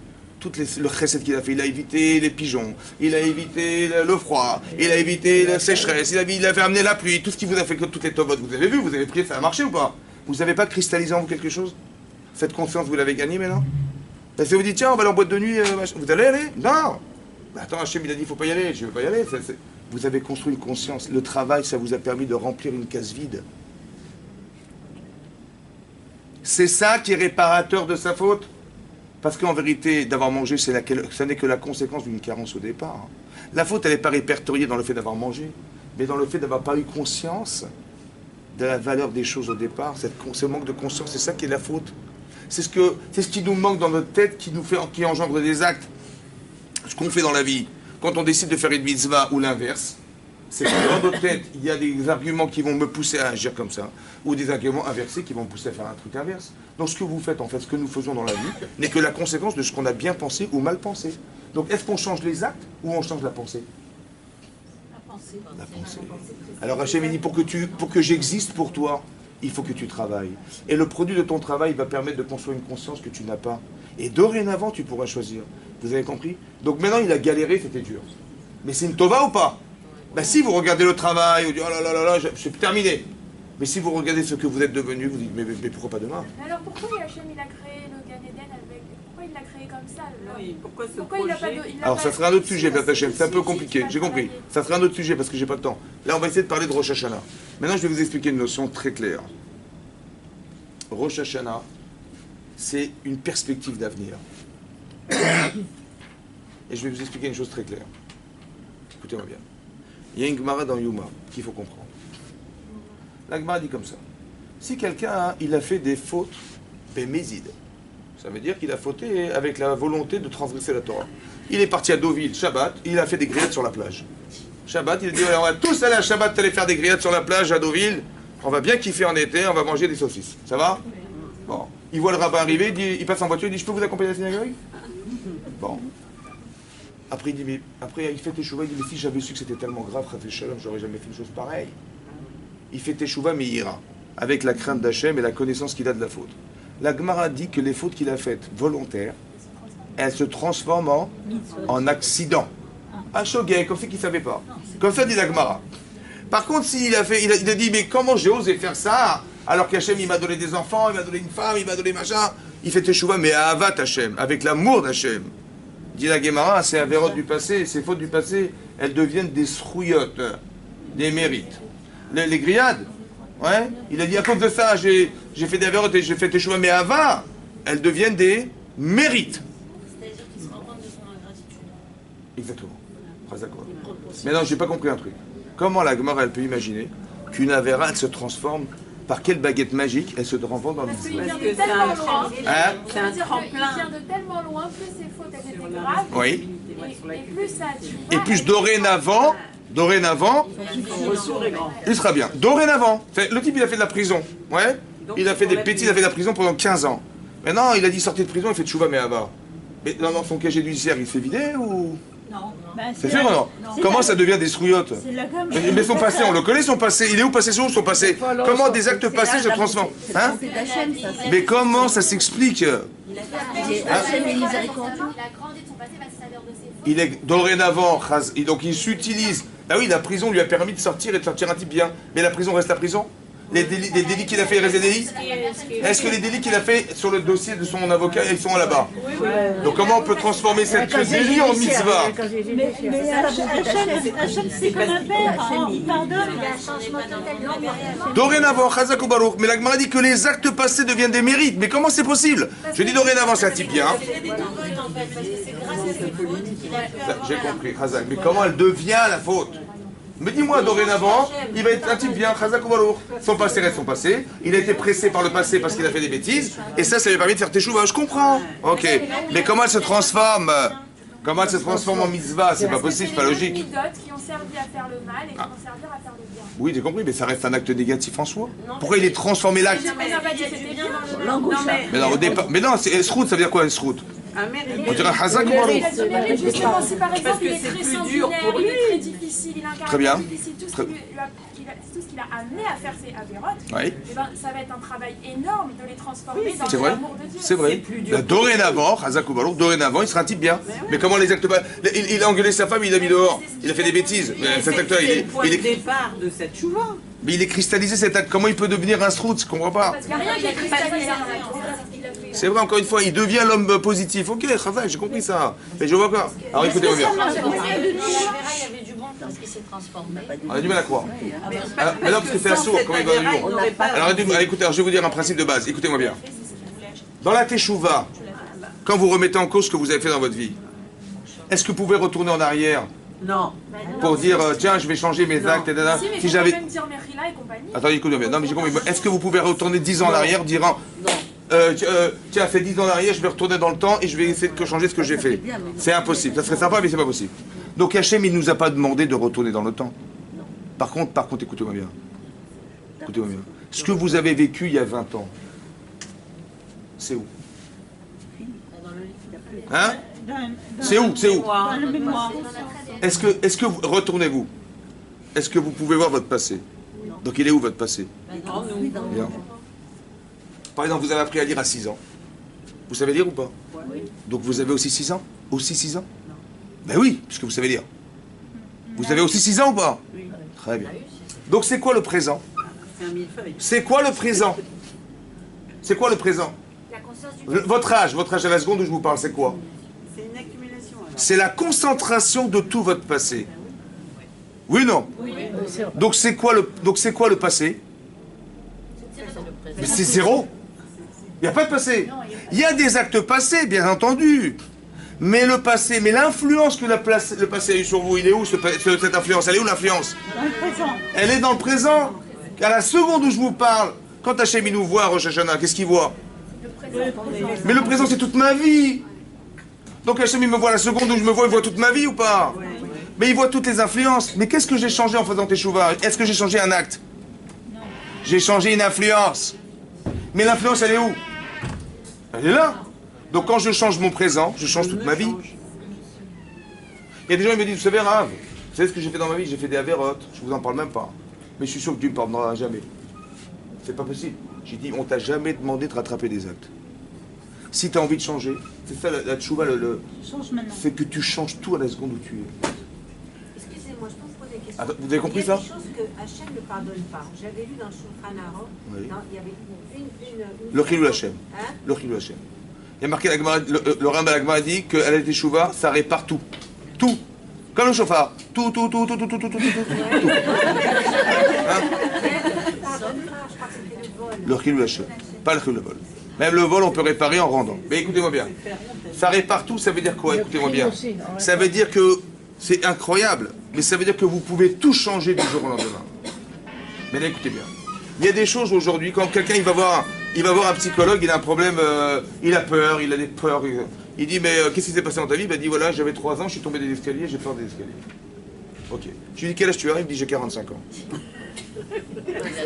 le chesed qu'il a fait, il a évité les pigeons, il a évité le froid, il a évité la sécheresse, il avait amené la pluie, tout ce qu'il vous a fait, que tout est top, vous avez vu, vous avez prié, ça a marché ou pas? Vous n'avez pas cristallisé en vous quelque chose? Cette conscience, vous l'avez gagnée maintenant? Parce que vous dites, tiens, on va aller en boîte de nuit, vous allez aller? Non! Bah, attends, Hachem il a dit, il ne faut pas y aller, je ne veux pas y aller. Vous avez construit une conscience. Le travail, ça vous a permis de remplir une case vide. C'est ça qui est réparateur de sa faute. Parce qu'en vérité, d'avoir mangé, ça n'est que la conséquence d'une carence au départ. La faute, elle n'est pas répertoriée dans le fait d'avoir mangé, mais dans le fait d'avoir pas eu conscience de la valeur des choses au départ. Ce manque de conscience, c'est ça qui est la faute. C'est ce qui nous manque dans notre tête, qui engendre des actes. Ce qu'on fait dans la vie, quand on décide de faire une mitzvah ou l'inverse, c'est que dans notre tête, il y a des arguments qui vont me pousser à agir comme ça, ou des arguments inversés qui vont me pousser à faire un truc inverse. Donc ce que vous faites, en fait, ce que nous faisons dans la vie, n'est que la conséquence de ce qu'on a bien pensé ou mal pensé. Donc est-ce qu'on change les actes ou on change la pensée? La pensée. Alors Hachem dit, pour que j'existe pour toi, il faut que tu travailles. Et le produit de ton travail va permettre de construire une conscience que tu n'as pas. Et dorénavant, tu pourras choisir. Vous avez compris? Donc maintenant, il a galéré, c'était dur. Mais c'est une tova ou pas? Ben si vous regardez le travail, vous dites, oh là là là là, c'est terminé. Mais si vous regardez ce que vous êtes devenu, vous dites, mais pourquoi pas demain? Alors pourquoi Hachem il a créé le Gan Eden avec... Pourquoi il l'a créé comme ça Oui, pourquoi ce Pourquoi il l'a pas... projet Alors ça sera un autre sujet, Bert Hachem, c'est un peu compliqué, j'ai compris. Ça sera un autre sujet parce que j'ai pas de temps. Là, on va essayer de parler de Rosh Hashanah. Maintenant, je vais vous expliquer une notion très claire. Rosh Hashanah, c'est une perspective d'avenir. Et je vais vous expliquer une chose très claire. Écoutez-moi bien. Il y a une Gemara dans Yuma qu'il faut comprendre. La Gemara dit comme ça. Si quelqu'un, il a fait des fautes, bémésides, ça veut dire qu'il a fauté avec la volonté de transgresser la Torah. Il est parti à Deauville, Shabbat, il a fait des grillades sur la plage. Shabbat, il a dit, on va tous aller à Shabbat, aller faire des grillades sur la plage à Deauville. On va bien kiffer en été, on va manger des saucisses. Ça va? Bon. Il voit le rabbin arriver, il passe en voiture, il dit, je peux vous accompagner à la synagogue? Bon. Après, il fait teshuva, il dit, mais si j'avais su que c'était tellement grave, Chafez Shalom, j'aurais jamais fait une chose pareille. Il fait teshuva, mais il ira, avec la crainte d'Hachem et la connaissance qu'il a de la faute. La Gemara dit que les fautes qu'il a faites volontaires, elles se transforment en accident. Un shogeg, comme ça qu'il ne savait pas. Comme ça dit la Gemara. Par contre, s'il a dit, mais comment j'ai osé faire ça, alors qu'Hachem, il m'a donné des enfants, il m'a donné une femme, il m'a donné machin, il fait teshuva, mais à Avat Hachem, avec l'amour d'Hachem. Dit la Gemara, c'est un verrot du passé, ces fautes du passé, elles deviennent des srouillottes, des mérites. Les grillades, ouais, il a dit à cause de ça, j'ai fait des verrottes et j'ai fait teshuva, mais avant, elles deviennent des mérites. C'est-à-dire qu'il se rend compte de son ingratitude. Exactement. Mais non, j'ai pas compris un truc. Comment la Gemara, elle peut imaginer qu'une avéra, elle se transforme par quelle baguette magique elle se transforme dans Parce qu'il l'islam? vient de tellement loin. Hein? C'est un Il vient tremplin. de tellement loin, plus ses fautes elles étaient graves. Oui. Et plus ça... Et plus dorénavant, Son retour est grand. il sera bien. Dorénavant. Le type, il a fait de la prison. Ouais. Il a fait des bêtises, il a fait de la prison pendant 15 ans. Mais non, il a dit sortez de prison, il fait tchouva, mais là-bas. Mais dans son casier judiciaire, il s'est vidé ou... Non. C'est sûr ou non? Comment ça devient des strouillottes? Mais son passé, on le connaît son passé. Il est où passé son passé? Comment des actes passés se transforment? Hein? Mais comment ça s'explique? Hachem est miséricordieux. Il a grandi de son passé, va se servir de ses fautes. Il est dorénavant, donc il s'utilise. Ah oui, la prison lui a permis de sortir et de sortir un type bien. Mais la prison reste la prison? Les délits qu'il a fait, il reste des délits? Est-ce que les délits qu'il a fait sur le dossier de son avocat, ils sont là-bas? Donc comment on peut transformer cette délit en mitzvah? Mais Hachem, c'est comme un père, il pardonne. Dorénavant, Chazak ou Baruch, mais la Gemara dit que les actes passés deviennent des mérites. Mais comment c'est possible? Je dis dorénavant, c'est un type bien. J'ai compris, Chazak. Mais comment elle devient la faute? Mais dis-moi, dorénavant, il va être un type bien, Chazak ou Baruch. Son passé reste son passé. Il a été pressé par le passé parce qu'il a fait des bêtises. Et ça lui a permis de faire teshuva. Je comprends. Ok. Mais comment elle se transforme? Comment elle se transforme en mitzvah? C'est pas possible, c'est pas logique. Des midotes qui ont servi à faire le mal et qui vont servir à faire le bien. Oui, j'ai compris, mais ça reste un acte négatif en soi. Pourquoi il est transformé l'acte? Mais non, au départ. Mais non, esrout, ça veut dire quoi, esrout? On dirait Chazak ou Baruch. Justement, si par exemple il est c'est très plus sanguinaire, dur pour il lui. est très difficile, il a un Très bien. caractère difficile, tout ce qu'il a amené à faire ces avérotes, Oui. eh ben, ça va être un travail énorme de les transformer dans C'est vrai, l'amour de Dieu. c'est vrai. Là, dorénavant, Chazak ou Baruch, dorénavant, il sera un type bien. Mais comment les actes pas... Il a engueulé sa femme, il l'a mis dehors. Il a fait des bêtises. Mais cet acteur, C'est le point de départ de cette chouva. Mais il est cristallisé cet acte. Comment il peut devenir un strout? Je comprends pas. Parce qu'il n'y a rien qui est cristallisé. C'est vrai, encore une fois, il devient l'homme positif. Ok, Chazak, j'ai compris ça. Mais je vois pas. Alors écoutez-moi bien. Il y avait du bon parce qu'il s'est transformé. On a du mal à croire. Mais non, parce que c'est un sourd. Comment il va Alors écoutez, je vais vous dire un principe de base. Écoutez-moi bien. Dans la teshuva, quand vous remettez en cause ce que vous avez fait dans votre vie, est-ce que vous pouvez retourner en arrière Non. pour dire tiens, je vais changer mes actes, etc. Si, mais Si vous j'avais. pouvez même dire Mechila et compagnie. Attendez, écoutez bien. Non, mais j'ai compris. Est-ce que vous pouvez retourner 10 ans en arrière, dire tiens, fait 10 ans en arrière, je vais retourner dans le temps et je vais essayer de changer ce que j'ai fait. C'est impossible. Ça serait sympa, mais c'est pas possible. Donc Hachem, il nous a pas demandé de retourner dans le temps. Par contre, écoutez-moi bien. Écoutez-moi bien. Ce que vous avez vécu il y a 20 ans, c'est où? Hein? C'est où? C'est où? Dans le mémoire. Est-ce que vous retournez-vous? Est-ce que vous pouvez voir votre passé? Donc il est où votre passé? Bien. Par exemple, vous avez appris à lire à 6 ans. Vous savez lire ou pas? Donc vous avez aussi 6 ans? Aussi 6 ans? Ben oui, puisque vous savez lire. Vous avez aussi 6 ans ou pas? Très bien. Donc c'est quoi le présent? C'est quoi le présent? C'est quoi le présent? La conscience du Votre âge à la seconde où je vous parle, c'est quoi? C'est une accumulation. C'est la concentration de tout votre passé. Oui ou non? Donc c'est quoi le passé? Mais c'est zéro. Il n'y a pas de passé. Il y a des actes passés, bien entendu. Mais le passé, mais l'influence que le passé a eu sur vous, il est où cette influence? Elle est où l'influence? Dans le présent. Elle est dans le présent. À la seconde où je vous parle, quand Hachem il nous voit à Rosh Hashanah, qu'est-ce qu'il voit? Mais le présent, c'est toute ma vie. Donc Hachem il me voit à la seconde où je me vois, il voit toute ma vie ou pas? Mais il voit toutes les influences. Mais qu'est-ce que j'ai changé en faisant Teshuvah? Est-ce que j'ai changé un acte? J'ai changé une influence. Mais l'influence, elle est où? Elle est là. Donc quand je change mon présent, je change toute ma vie. Il y a des gens qui me disent, vous savez, Rav, vous savez ce que j'ai fait dans ma vie? J'ai fait des avérotes, je vous en parle même pas. Mais je suis sûr que Dieu ne me pardonnera jamais. C'est pas possible. J'ai dit, on t'a jamais demandé de rattraper des actes. Si tu as envie de changer, c'est ça la tchouva, Change maintenant. c'est que tu changes tout à la seconde où tu es. Excusez-moi, je peux vous poser une question. Attends, vous avez compris Il y a ça? des choses que Hachem ne pardonne pas. J'avais lu dans Shulchan Aruch, Oui. il y avait une Le Chilul Hashem. Hein? Le Chilul Hashem. Il y a marqué, le Rambam Agma dit que la Teshuvah, ça répare tout. Tout. Comme le chauffard. Tout. Tout. Pardonne pas, je crois que c'était le vol. Le Chilul Hashem. Pas le Chilul vol. Même le vol, on peut réparer en rendant. Mais écoutez-moi bien. Ça répare tout, ça veut dire quoi? Écoutez-moi bien. Ça veut dire que c'est incroyable. Mais ça veut dire que vous pouvez tout changer du jour au lendemain. Mais là, écoutez bien. Il y a des choses aujourd'hui, quand quelqu'un il va voir un psychologue, il a un problème, il a peur, il a des peurs. Il dit, mais qu'est-ce qui s'est passé dans ta vie? Il dit, voilà, j'avais 3 ans, je suis tombé des escaliers, j'ai peur des escaliers. Ok. Je lui dis quel âge tu as? Il me dit j'ai 45 ans.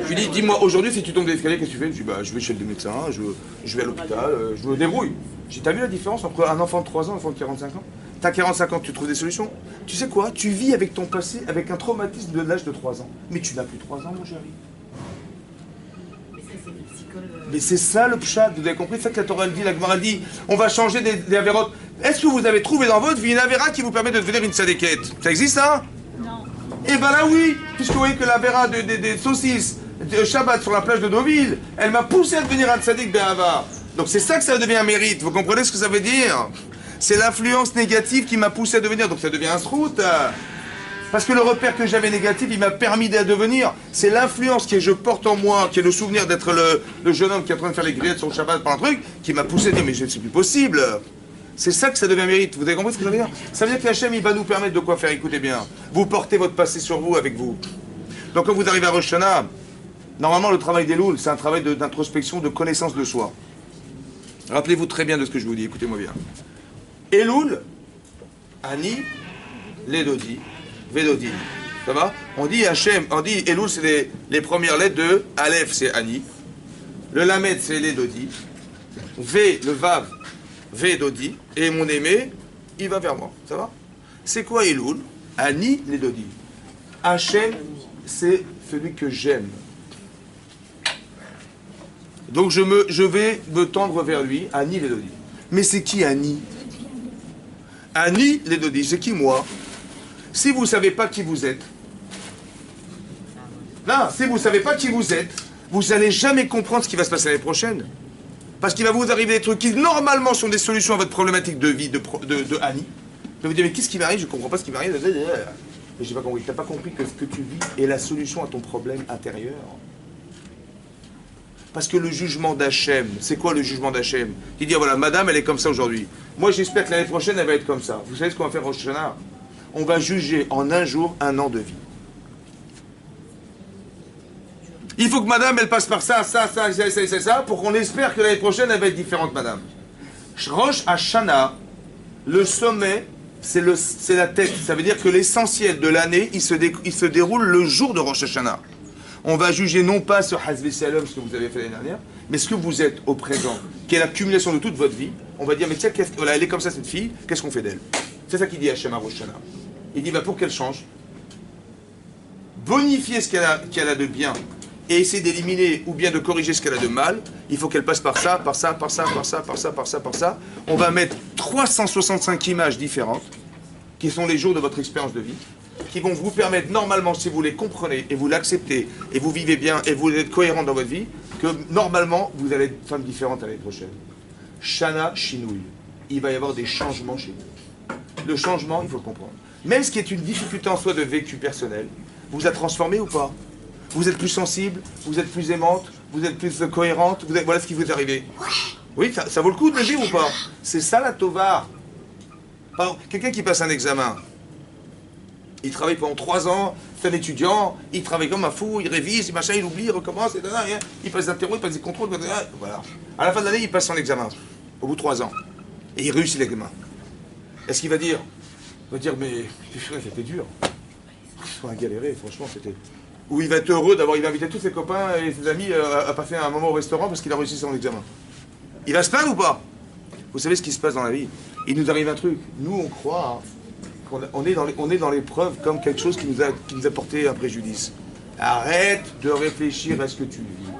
Je lui dis dis-moi aujourd'hui si tu tombes de l'escalier, qu'est-ce que tu fais? Je dis bah je vais chez le médecin, je vais à l'hôpital, je me débrouille. J'ai t'as vu la différence entre un enfant de 3 ans et un enfant de 45 ans? T'as 45 ans, tu trouves des solutions. Tu sais quoi? Tu vis avec ton passé, avec un traumatisme de l'âge de 3 ans. Mais tu n'as plus 3 ans mon chéri. Mais c'est ça le pshat, vous avez compris? C'est ça que la Torah dit, la Gemara dit, on va changer des avérotes. Est-ce que vous avez trouvé dans votre vie une avéra qui vous permet de devenir une sadéquette? Ça existe ça? Non. Eh ben là oui, puisque vous voyez que l'avéra des saucisses de Shabbat sur la plage de Deauville, elle m'a poussé à devenir un tzaddik be'ava. Donc c'est ça que ça devient un mérite, vous comprenez ce que ça veut dire? C'est l'influence négative qui m'a poussé à devenir, donc ça devient un srout. Parce que le repère que j'avais négatif, il m'a permis de devenir. C'est l'influence que je porte en moi, qui est le souvenir d'être le jeune homme qui est en train de faire les grillettes sur le Shabbat par un truc, qui m'a poussé à dire mais c'est plus possible. C'est ça que ça devient mérite. Vous avez compris ce que je veux dire? Ça veut dire que Hachem, il va nous permettre de quoi faire? Écoutez bien. Vous portez votre passé sur vous, avec vous. Donc quand vous arrivez à Rosh Hashanah, normalement le travail des louls, c'est un travail d'introspection, de connaissance de soi. Rappelez-vous très bien de ce que je vous dis, écoutez-moi bien. Elul, Ani, Ledodi, Vedodi. Ça va? On dit Hachem, on dit Elul, c'est les premières lettres de Aleph, c'est Ani. Le Lamed, c'est Ledodi. V, le Vav, Vedodi. Et mon aimé, il va vers moi. Ça va? C'est quoi Elul? Ani, Ledodi. Hachem, c'est celui que j'aime. Donc je vais me tendre vers lui, Ani, Ledodi. Mais c'est qui Ani? Ani, Ledodi, c'est qui moi? Si vous ne savez pas qui vous êtes, non, si vous ne savez pas qui vous êtes, vous n'allez jamais comprendre ce qui va se passer l'année prochaine. Parce qu'il va vous arriver des trucs qui, normalement, sont des solutions à votre problématique de vie de Annie. Vous vous dire, mais qu'est-ce qui m'arrive? Je ne comprends pas ce qui m'arrive. Mais j'ai pas compris. Tu n'as pas compris que ce que tu vis est la solution à ton problème intérieur. Parce que le jugement d'Hachem, c'est quoi le jugement d'Hachem? Il dit, voilà, madame, elle est comme ça aujourd'hui. Moi, j'espère que l'année prochaine, elle va être comme ça. Vous savez ce qu'on va faire Rosh Hashanah? On va juger en un jour un an de vie. Il faut que madame, elle passe par ça, pour qu'on espère que l'année prochaine, elle va être différente, madame. Rosh Hashanah, le sommet, c'est la tête. Ça veut dire que l'essentiel de l'année, il se déroule le jour de Rosh Hashanah. On va juger non pas ce Hazvé Shalom, ce que vous avez fait l'année dernière, mais ce que vous êtes au présent, qui est l'accumulation de toute votre vie. On va dire, mais tiens, voilà, elle est comme ça, cette fille, qu'est-ce qu'on fait d'elle? C'est ça qu'il dit Hachem à Rosh Hashanah. Il dit, pour qu'elle change, bonifier ce qu'elle a de bien, et essayer d'éliminer ou bien de corriger ce qu'elle a de mal, il faut qu'elle passe par ça, par ça, par ça, par ça, par ça, par ça, par ça. On va mettre 365 images différentes, qui sont les jours de votre expérience de vie, qui vont vous permettre, normalement, si vous les comprenez, et vous l'acceptez, et vous vivez bien, et vous êtes cohérent dans votre vie, que normalement, vous allez être une femme différente à l'année prochaine. Shana Shinouï. Il va y avoir des changements chez vous. Le changement, il faut le comprendre. Même ce qui est une difficulté en soi de vécu personnel, vous a transformé ou pas? Vous êtes plus sensible, vous êtes plus aimante, vous êtes plus cohérente, voilà ce qui vous est arrivé. Oui, ça vaut le coup de le vivre ou pas? C'est ça la tova. Quelqu'un qui passe un examen, il travaille pendant 3 ans, c'est un étudiant, il travaille comme un fou, il révise, machin, il oublie, il recommence, il passe des interros, il passe des contrôles, voilà. À la fin de l'année, il passe son examen, au bout de 3 ans, et il réussit l'examen. Est-ce qu'il va dire? Il va dire, mais c'était dur. On a galéré, franchement, c'était... Ou il va être heureux il va inviter tous ses copains et ses amis à passer un moment au restaurant parce qu'il a réussi son examen. Il va se plaindre ou pas? Vous savez ce qui se passe dans la vie? Il nous arrive un truc. Nous, on croit qu'on est dans l'épreuve comme quelque chose qui nous a porté un préjudice. Arrête de réfléchir à ce que tu vis.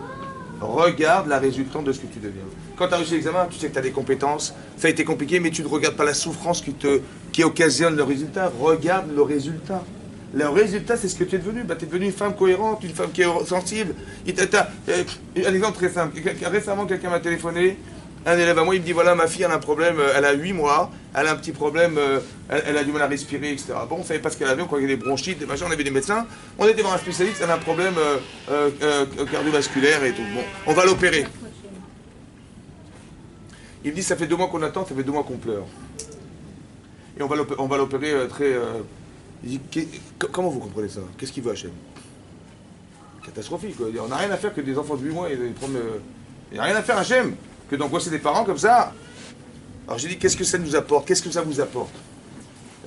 Regarde la résultante de ce que tu deviens. Quand tu as réussi l'examen, tu sais que tu as des compétences. Ça a été compliqué, mais tu ne regardes pas la souffrance qui occasionne le résultat. Regarde le résultat. Le résultat, c'est ce que tu es devenu. Tu es devenue une femme cohérente, une femme qui est sensible. Un exemple très simple. Récemment, quelqu'un m'a téléphoné, un élève à moi, il me dit, voilà, ma fille, elle a un problème, elle a 8 mois, elle a un petit problème, elle a du mal à respirer, etc. Bon, on ne savait pas ce qu'elle avait, on croyait qu'il y avait des bronchites, des machins, on avait des médecins. On était voir un spécialiste, elle a un problème cardiovasculaire et tout. Bon, on va l'opérer. Il me dit, ça fait 2 mois qu'on attend, ça fait 2 mois qu'on pleure. Et on va l'opérer très... Il dit, comment vous comprenez ça? Qu'est-ce qu'il veut Hachem? Catastrophique, quoi. On n'a rien à faire que des enfants de 8 mois et des problèmes... Il n'y a rien à faire Hachem que d'angoisser des parents comme ça. Alors j'ai dit, qu'est-ce que ça nous apporte? Qu'est-ce que ça vous apporte?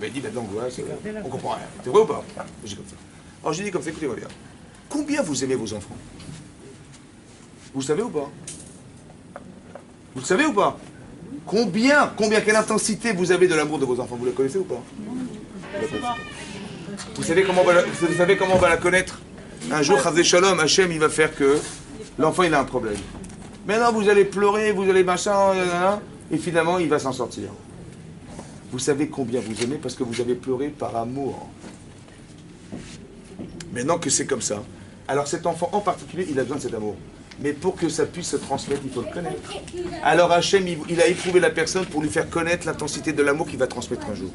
Il m'a dit, de l'angoisse, on comprend rien. C'est vrai ou pas? Je dis comme ça. Alors j'ai dit comme ça, écoutez-moi bien. Combien vous aimez vos enfants? Vous le savez ou pas? Vous le savez ou pas? Combien, quelle intensité vous avez de l'amour de vos enfants? Vous la connaissez ou pas? Vous savez comment on va la connaître? Un jour, Chazé Shalom, Hachem, il va faire que l'enfant, il a un problème. Maintenant, vous allez pleurer, vous allez machin, et finalement, il va s'en sortir. Vous savez combien vous aimez parce que vous avez pleuré par amour. Maintenant que c'est comme ça, alors cet enfant en particulier, il a besoin de cet amour. Mais pour que ça puisse se transmettre, il faut le connaître. Alors Hachem, il a éprouvé la personne pour lui faire connaître l'intensité de l'amour qu'il va transmettre un jour.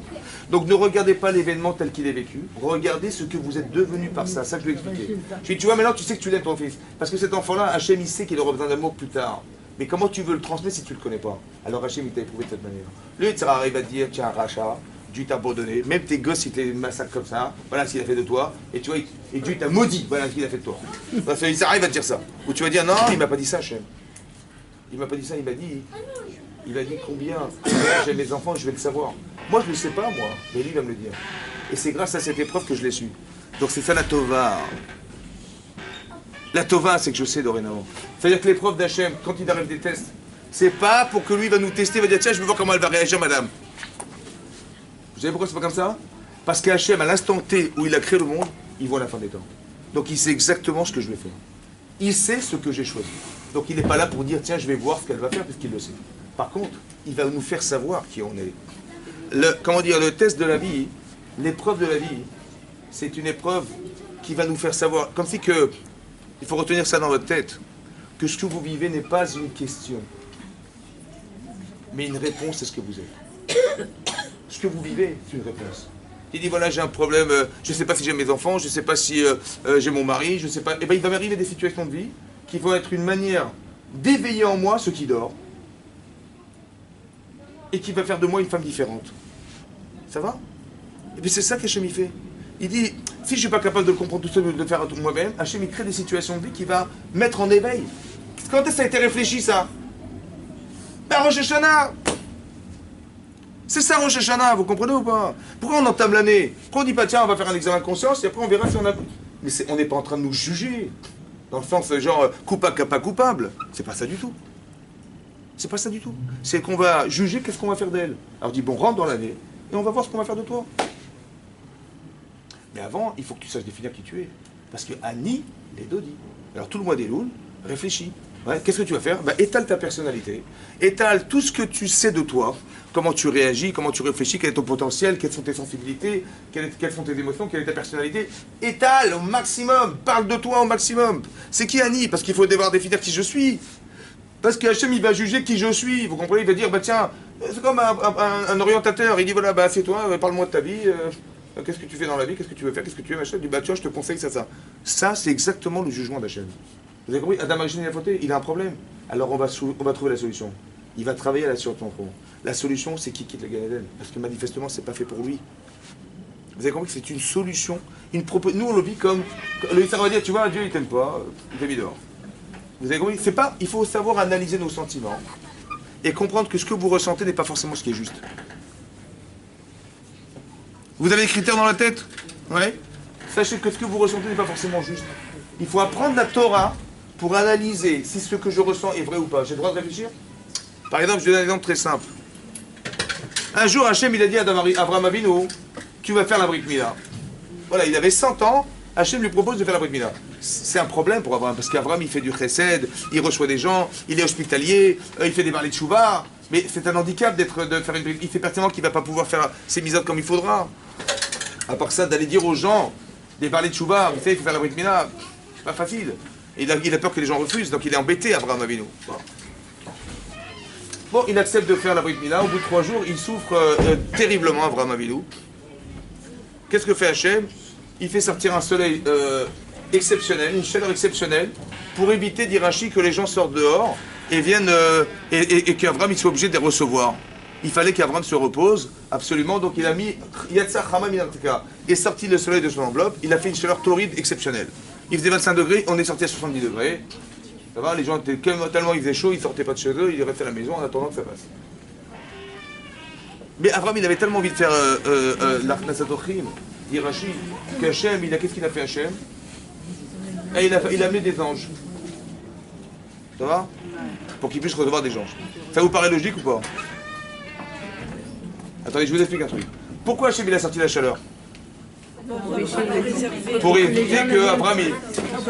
Donc ne regardez pas l'événement tel qu'il est vécu, regardez ce que vous êtes devenu par ça, ça que je vais expliquer. Je dis, tu vois, maintenant tu sais que tu l'aimes ton fils. Parce que cet enfant-là, Hachem, il sait qu'il aura besoin d'amour plus tard. Mais comment tu veux le transmettre si tu ne le connais pas? Alors Hachem, il t'a éprouvé de cette manière. Le Yitzhara arrive à te dire, tiens, Racha, Dieu t'a abandonné, même tes gosses, ils te les massacrent comme ça, voilà ce qu'il a fait de toi, et tu vois, et Dieu t'a maudit, voilà ce qu'il a fait de toi. Parce qu'il arrive à te dire ça. Ou tu vas dire, non, il m'a pas dit ça, Hachem. Il m'a pas dit ça, il m'a dit combien j'ai mes enfants, je vais le savoir. Moi, je ne le sais pas, moi, mais lui va me le dire. Et c'est grâce à cette épreuve que je l'ai su. Donc c'est ça la Tova. La Tova, c'est que je sais dorénavant. C'est-à-dire que l'épreuve d'Hachem, quand il arrive des tests, c'est pas pour que lui va nous tester, il va dire, tiens, je vais voir comment elle va réagir, madame. Vous savez pourquoi c'est pas comme ça? Parce qu'Hachem, à l'instant T où il a créé le monde, il voit la fin des temps. Donc il sait exactement ce que je vais faire. Il sait ce que j'ai choisi. Donc il n'est pas là pour dire, tiens, je vais voir ce qu'elle va faire, parce qu'il le sait. Par contre, il va nous faire savoir qui on est. Le test de la vie, l'épreuve de la vie, c'est une épreuve qui va nous faire savoir, comme si que, il faut retenir ça dans votre tête, que ce que vous vivez n'est pas une question, mais une réponse à ce que vous êtes. Ce que vous vivez, c'est une réponse. Il dit, voilà, j'ai un problème, je ne sais pas si j'ai mes enfants, je ne sais pas si j'ai mon mari, je ne sais pas. Et bien, il va m'arriver des situations de vie qui vont être une manière d'éveiller en moi ce qui dort et qui va faire de moi une femme différente. Ça va? Et puis c'est ça qu'Hachem il fait. Il dit, si je ne suis pas capable de le comprendre tout seul, de le faire moi-même, Hachem il crée des situations de vie qui va mettre en éveil. Quand est-ce que ça a été réfléchi, ça? Ben, Rosh Hashanah! C'est ça Rosh Hashanah, vous comprenez ou pas? Pourquoi on entame l'année? Pourquoi on dit pas tiens on va faire un examen de conscience et après on verra si on a... Mais on n'est pas en train de nous juger. Dans le sens genre coupable, pas coupable. C'est pas ça du tout. C'est pas ça du tout. C'est qu'on va juger qu'est-ce qu'on va faire d'elle. Alors dis bon rentre dans l'année et on va voir ce qu'on va faire de toi. Mais avant il faut que tu saches définir qui tu es. Parce que Annie les Dodi. Alors tout le mois des Louls, réfléchis. Ouais, qu'est-ce que tu vas faire? Étale ta personnalité, étale tout ce que tu sais de toi, comment tu réagis, comment tu réfléchis, quel est ton potentiel, quelles sont tes sensibilités, quelles sont tes émotions, quelle est ta personnalité. Étale au maximum, parle de toi au maximum. C'est qui Annie? Parce qu'il faut devoir définir qui je suis. Parce que Hachem il va juger qui je suis, vous comprenez? Il va dire, tiens, c'est comme un orientateur, il dit voilà, assieds-toi, parle-moi de ta vie, qu'est-ce que tu fais dans la vie, qu'est-ce que tu veux faire, qu'est-ce que tu veux, machin. Il dit, tu vois, je te conseille ça. Ça, c'est exactement le jugement d'Hachem. Vous avez compris? Adam Arishon, il a fauté, il a un problème. Alors on va trouver la solution. Il va travailler là sur ton front. La solution, c'est qu'il quitte le Gan Eden. Parce que manifestement, c'est pas fait pour lui. Vous avez compris que c'est une solution. Nous, on le vit comme... Le Yitzhak va dire, tu vois, Dieu, il t'aime pas, il t'a mis dehors. Vous avez compris? C'est pas... Il faut savoir analyser nos sentiments et comprendre que ce que vous ressentez n'est pas forcément ce qui est juste. Vous avez des critères dans la tête? Ouais. Sachez que ce que vous ressentez n'est pas forcément juste. Il faut apprendre la Torah pour analyser si ce que je ressens est vrai ou pas. J'ai le droit de réfléchir? Par exemple, je vais donner un exemple très simple. Un jour, Hachem, il a dit à Abraham Avinu, tu vas faire la Brit Mila. Voilà, il avait 100 ans, Hachem lui propose de faire la Brit Mila. C'est un problème pour Abraham, parce qu'Abraham, il fait du chesed, il reçoit des gens, il est hospitalier, il fait des barlets de chouva, mais c'est un handicap de faire une Brit Mila. Il fait pertinemment qu'il ne va pas pouvoir faire ses misotes comme il faudra. À part ça, d'aller dire aux gens, des barlets de chouva, vous savez, il faut faire la Brit Mila, c'est pas facile. Il a peur que les gens refusent, donc il est embêté, Abraham Avinu. Bon, il accepte de faire la Brit Mila. Au bout de 3 jours, il souffre terriblement, Abraham Avinu. Qu'est-ce que fait Hachem? Il fait sortir un soleil exceptionnel, une chaleur exceptionnelle, pour éviter, dit Rashi, que les gens sortent dehors et viennent et qu'Abraham soit obligé de les recevoir. Il fallait qu'Abraham se repose, absolument. Donc il a mis Yatsa Chama Minartika et sorti le soleil de son enveloppe. Il a fait une chaleur torride exceptionnelle. Il faisait 25 degrés, on est sorti à 70 degrés. Ça va, les gens étaient tellement il faisait chaud, ils sortaient pas de chez eux, ils restaient à la maison en attendant que ça passe. Mais Abraham, il avait tellement envie de faire l'Arknasat Ochim, dit Rashi, qu'Hachem, qu'est-ce qu'il a fait Hachem? Et il a amené des anges. Ça va? Pour qu'il puisse recevoir des anges. Ça vous paraît logique ou pas? Attendez, je vous explique un truc. Pourquoi Hachem il a sorti la chaleur? Pour éviter qu'Abraham...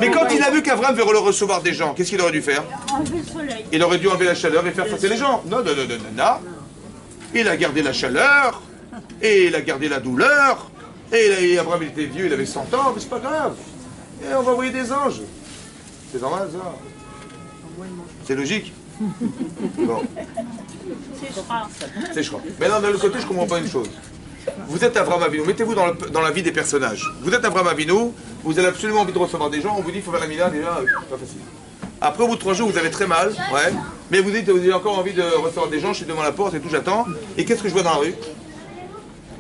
Mais quand il a vu qu'Abraham veut recevoir des gens, qu'est-ce qu'il aurait dû faire? Enlever le soleil. Il aurait dû enlever la chaleur et faire passer les gens. Non, non, non, non, non, non. Il a gardé la chaleur, et il a gardé la douleur, et Abraham il était vieux, il avait 100 ans, mais c'est pas grave. Et on va envoyer des anges. C'est normal ça. C'est logique. Bon. C'est je crois. Maintenant, d'un autre côté, je comprends pas une chose. Vous êtes Abraham Avinu, mettez-vous dans la vie des personnages. Vous êtes Abraham Avinu, vous avez absolument envie de recevoir des gens, on vous dit il faut faire la mila, déjà, pas facile. Après, au bout de 3 jours, vous avez très mal, ouais, mais vous dites vous avez encore envie de recevoir des gens, je suis devant la porte et tout, j'attends. Et qu'est-ce que je vois dans la rue?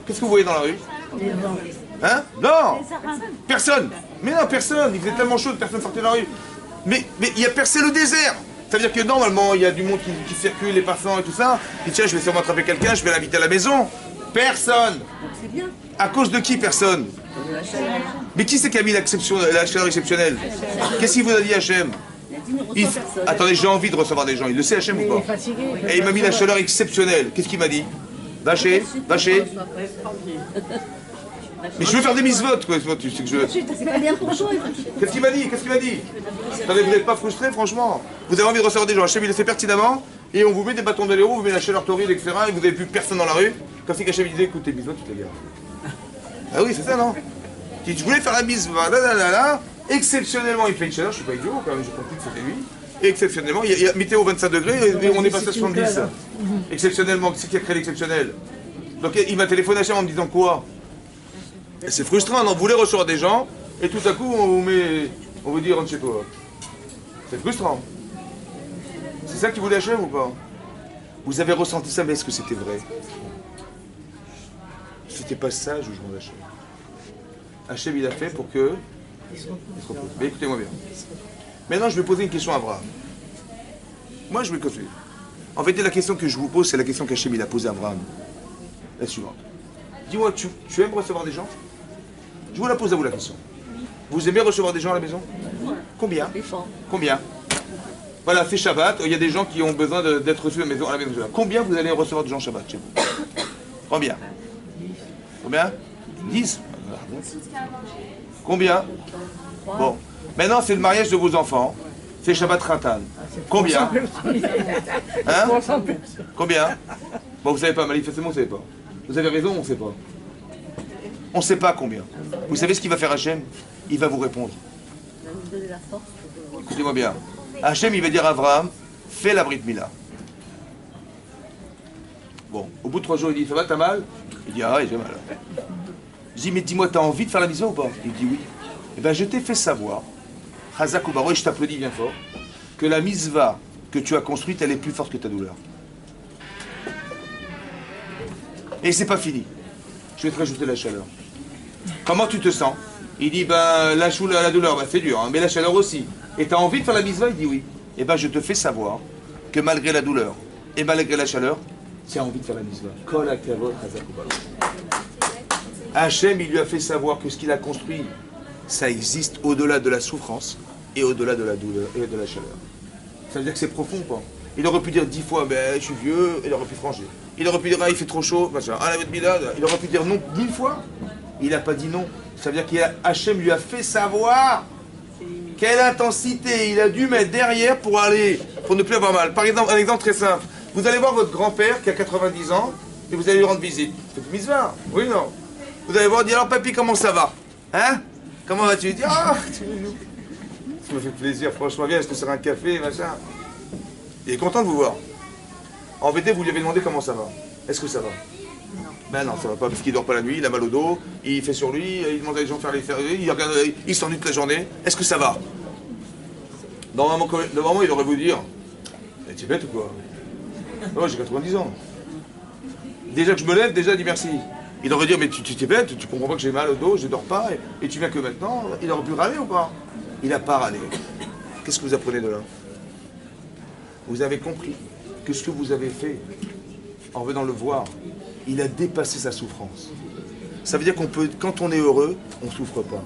Qu'est-ce que vous voyez dans la rue? Hein? Non! Personne! Mais non, personne! Il faisait tellement chaud que personne sortait de la rue. Mais il y a percé le désert! Ça veut dire que normalement, il y a du monde qui circule, les passants et tout ça. Et tiens, je vais sûrement attraper quelqu'un, je vais l'inviter à la maison. Personne! C'est bien. À cause de qui personne? Mais qui c'est qui a mis la chaleur exceptionnelle? Qu'est-ce qu'il vous a dit Hachem? Attendez, j'ai envie de recevoir des gens. Il le sait Hachem ou pas? Et il m'a mis la chaleur exceptionnelle. Qu'est-ce qu'il m'a dit? Vachez. Mais je veux faire des mitzvot, quoi. Tu sais que je... C'est pas bien pour toi. Qu'est-ce qu'il m'a dit? Attendez, vous n'êtes pas frustré, franchement? Vous avez envie de recevoir des gens. Hachem, il le sait pertinemment. Et on vous met des bâtons dans les roues, vous met la chaleur torride, etc. Et vous n'avez plus personne dans la rue. Comme si Hachem disait, écoute, tes mitzvot, tu te les gardes. Ah oui, c'est ça, non? Je voulais faire la mitzvah, là. Exceptionnellement, il fait une chaleur, je suis pas idiot, quand même, j'ai compris que c'était lui. Et exceptionnellement, il y a météo 25 degrés et on est passé à 70. Exceptionnellement, c'est qui a créé l'exceptionnel? Donc il m'a téléphoné Hachem en me disant quoi? C'est frustrant, on voulait recevoir des gens et tout à coup on vous dit rentre chez toi. C'est frustrant. C'est ça qu'il voulait Hachem ou pas? Vous avez ressenti ça, mais est-ce que c'était vrai? C'était pas ça le jugement d'Hachem. Hachem il a fait pour que... Mais écoutez-moi bien. Maintenant je vais poser une question à Abraham. Moi je vais continuer. En fait la question que je vous pose c'est la question qu'Hachem il a posée à Abraham. La suivante. Dis-moi, tu aimes recevoir des gens? Je vous la pose à vous la question. Vous aimez recevoir des gens à la maison? Combien? Combien? Voilà, c'est Shabbat, il y a des gens qui ont besoin d'être reçus à la maison. Combien vous allez recevoir de gens Shabbat chez vous? Combien? Combien? 10? Combien? Bon. Maintenant, c'est le mariage de vos enfants. C'est Shabbat Khatan. Combien? Hein? Combien? Bon, vous savez pas, manifestement, vous savez pas. Vous avez raison, on ne sait pas. On ne sait pas combien. Vous savez ce qu'il va faire Hachem? Il va vous répondre. Écoutez-moi bien. Hachem, il va dire à Abraham, fais la Brit Mila. Bon, au bout de 3 jours, il dit, ça va, t'as mal? Il dit, ah ouais, j'ai mal. Je dis, mais dis-moi, t'as envie de faire la mitzvah ou pas? Il dit, oui. Eh bien, je t'ai fait savoir, Hazak ou Baroy, je t'applaudis bien fort, que la mitzvah que tu as construite, elle est plus forte que ta douleur. Et c'est pas fini. Je vais te rajouter la chaleur. Comment tu te sens? Il dit, ben, la douleur, ben, c'est dur, hein, mais la chaleur aussi. Et tu as envie de faire la mitzvah? Il dit oui. Et ben, je te fais savoir que malgré la douleur et malgré la chaleur, tu as envie de faire la mitzvah. Kol hakavod hazak u'baruch. Hachem, il lui a fait savoir que ce qu'il a construit, ça existe au-delà de la souffrance et au-delà de la douleur et de la chaleur. Ça veut dire que c'est profond, quoi. Il aurait pu dire 10 fois, ben, je suis vieux, il aurait pu franchir. Il aurait pu dire, ah, il fait trop chaud, machin. Ah, la bilade. Il aurait pu dire non 1000 fois. Il n'a pas dit non. Ça veut dire qu'Hachem lui a fait savoir quelle intensité il a dû mettre derrière pour ne plus avoir mal. Par exemple, un exemple très simple. Vous allez voir votre grand-père qui a 90 ans et vous allez lui rendre visite. C'est une mitzvah. Oui, non. Vous allez voir, dire, alors papy, comment ça va? Hein? Comment vas-tu? Il dit, ah, ça me fait plaisir, franchement, viens, je te sers un café, machin. Il est content de vous voir. En vérité, vous lui avez demandé comment ça va. Est-ce que ça va? Non. Ben non, ça va pas parce qu'il dort pas la nuit, il a mal au dos, il fait sur lui, il demande à les gens de faire les services, il s'ennuie toute la journée. Est-ce que ça va? Normalement, il aurait vous dire, tu es bête ou quoi? Oh, j'ai 90 ans. Déjà que je me lève, déjà, dis merci. Il aurait dit, mais tu t'es bête, tu comprends pas que j'ai mal au dos, je dors pas, et tu viens que maintenant. Il aurait pu râler ou pas? Il n'a pas râlé. Qu'est-ce que vous apprenez de là? Vous avez compris que ce que vous avez fait, en venant le voir, il a dépassé sa souffrance. Ça veut dire qu'on peut, quand on est heureux, on ne souffre pas.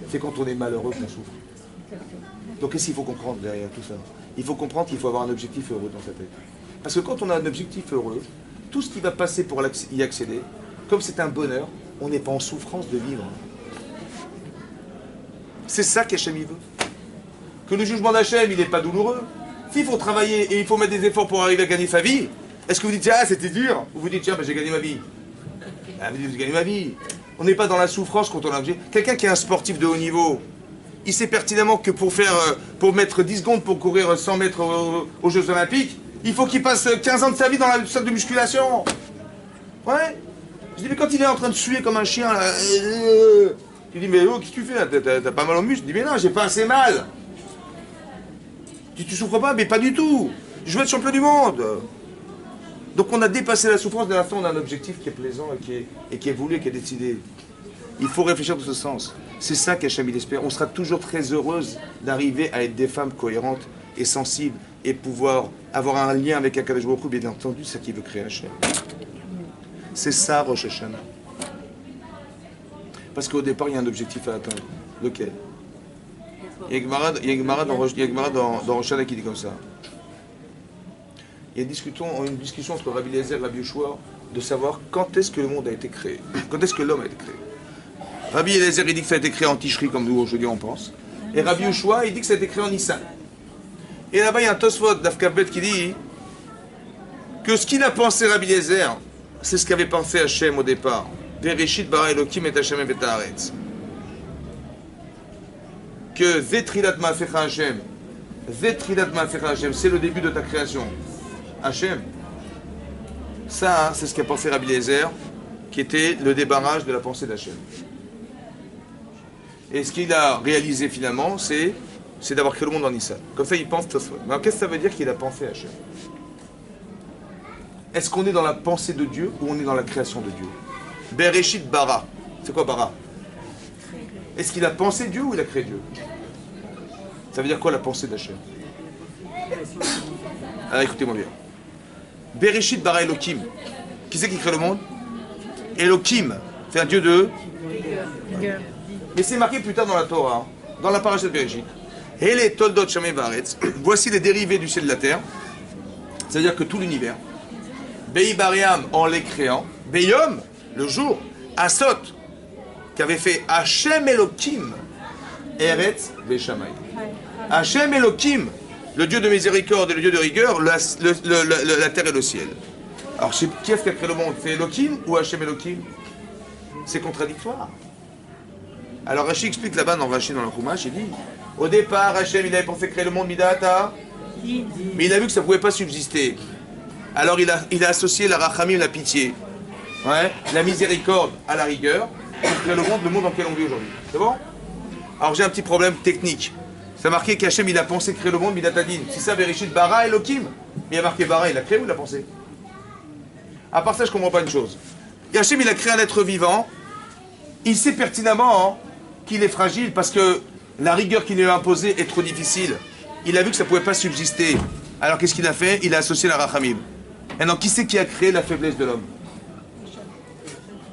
C'est quand on est malheureux qu'on souffre. Donc qu'est-ce qu'il faut comprendre derrière tout ça? Il faut comprendre qu'il faut avoir un objectif heureux dans sa tête. Parce que quand on a un objectif heureux, tout ce qui va passer pour y accéder, comme c'est un bonheur, on n'est pas en souffrance de vivre. C'est ça qu'Hachem veut. Que le jugement d'Hachem, il n'est pas douloureux. S'il faut travailler et il faut mettre des efforts pour arriver à gagner sa vie, est-ce que vous dites, ah, c'était dur? Ou vous dites, tiens, ben, j'ai gagné ma vie? Ah, vous dites, j'ai gagné ma vie. On n'est pas dans la souffrance quand on a un objet. Quelqu'un qui est un sportif de haut niveau, il sait pertinemment que pour mettre 10 secondes pour courir 100 mètres aux Jeux Olympiques, il faut qu'il passe 15 ans de sa vie dans la salle de musculation. Ouais. Je dis, mais quand il est en train de suer comme un chien, là, tu dis, mais oh, qu'est-ce que tu fais là? T'as pas mal au muscle? Je dis, mais non, j'ai pas assez mal. Tu souffres pas? Mais pas du tout. Je veux être champion du monde. Donc on a dépassé la souffrance, de la fin on a un objectif qui est plaisant et qui est voulu, qui est décidé. Il faut réfléchir dans ce sens. C'est ça qu'Hachem il espère. On sera toujours très heureuse d'arriver à être des femmes cohérentes et sensibles et pouvoir avoir un lien avec Akadosh Baruch Hu, bien entendu, c'est ça qui veut créer Hachem. C'est ça Rosh Hashanah. Parce qu'au départ il y a un objectif à atteindre. Lequel? Il y a une Gemara dans Rosh Hashanah qui dit comme ça. Il y a une discussion entre Rabbi Eliezer et Rabbi Yoshua de savoir quand est-ce que le monde a été créé. Quand est-ce que l'homme a été créé. Rabbi Eliezer il dit que ça a été créé en Tishri, comme nous aujourd'hui on pense. Et Rabbi Yoshua il dit que ça a été créé en Nissan. Et là-bas il y a un Tosfot d'Afkabet qui dit que ce qu'il a pensé Rabbi Eliezer, c'est ce qu'avait pensé Hachem au départ. Vereshit bara Elokim et Hachem et Haaretz. Que Zetrilat Ma'afecha Hachem, c'est le début de ta création. Hachem. Ça, c'est ce qu'a pensé Rabbi Eliezer, qui était le débarrage de la pensée d'Hachem. Et ce qu'il a réalisé finalement, c'est d'avoir créé le monde en Nissan. Comme ça, il pense Tosfot. Mais qu'est-ce que ça veut dire qu'il a pensé Hachem? Est-ce qu'on est dans la pensée de Dieu ou on est dans la création de Dieu? Bereshit bara. C'est quoi bara? Est-ce qu'il a pensé Dieu ou il a créé Dieu? Ça veut dire quoi la pensée d'Hachem? Alors écoutez-moi bien. Bereshit bara Elokim. Qui c'est qui crée le monde? Elokim. C'est un Dieu de... Mais c'est marqué plus tard dans la Torah, dans la paracha de Bereshit. Hele toldot shamay vaaretz. Voici les dérivés du ciel et de la terre. C'est-à-dire que tout l'univers. Bei bariam en les créant. Beyom, le jour. Asot, qu'avait fait Hachem Elokim. Eretz Beshamay. Hachem Elokim, le Dieu de miséricorde et le Dieu de rigueur, la terre et le ciel. Alors, qui est-ce qui a créé le monde? C'est Elokim ou Hachem Elokim? C'est contradictoire. Alors, Rashi explique là-bas dans Rashi, dans le Chumash, il dit au départ, Hachem, il avait pensé créer le monde Midata, mais il a vu que ça ne pouvait pas subsister. Alors, il a associé la Rachamim, la pitié, ouais, la miséricorde à la rigueur, pour créer le monde dans lequel on vit aujourd'hui. C'est bon? Alors, j'ai un petit problème technique. Ça a marqué qu'Hachem, il a pensé créer le monde Midatadin. C'est ça, Bereshit bara Elokim. Mais il a marqué bara, il a créé ou il a pensé? À part ça, je ne comprends pas une chose. Et Hachem, il a créé un être vivant. Il sait pertinemment qu'il est fragile parce que la rigueur qu'il lui a imposée est trop difficile. Il a vu que ça ne pouvait pas subsister. Alors qu'est-ce qu'il a fait? Il a associé la Rachamim. Maintenant, qui c'est qui a créé la faiblesse de l'homme?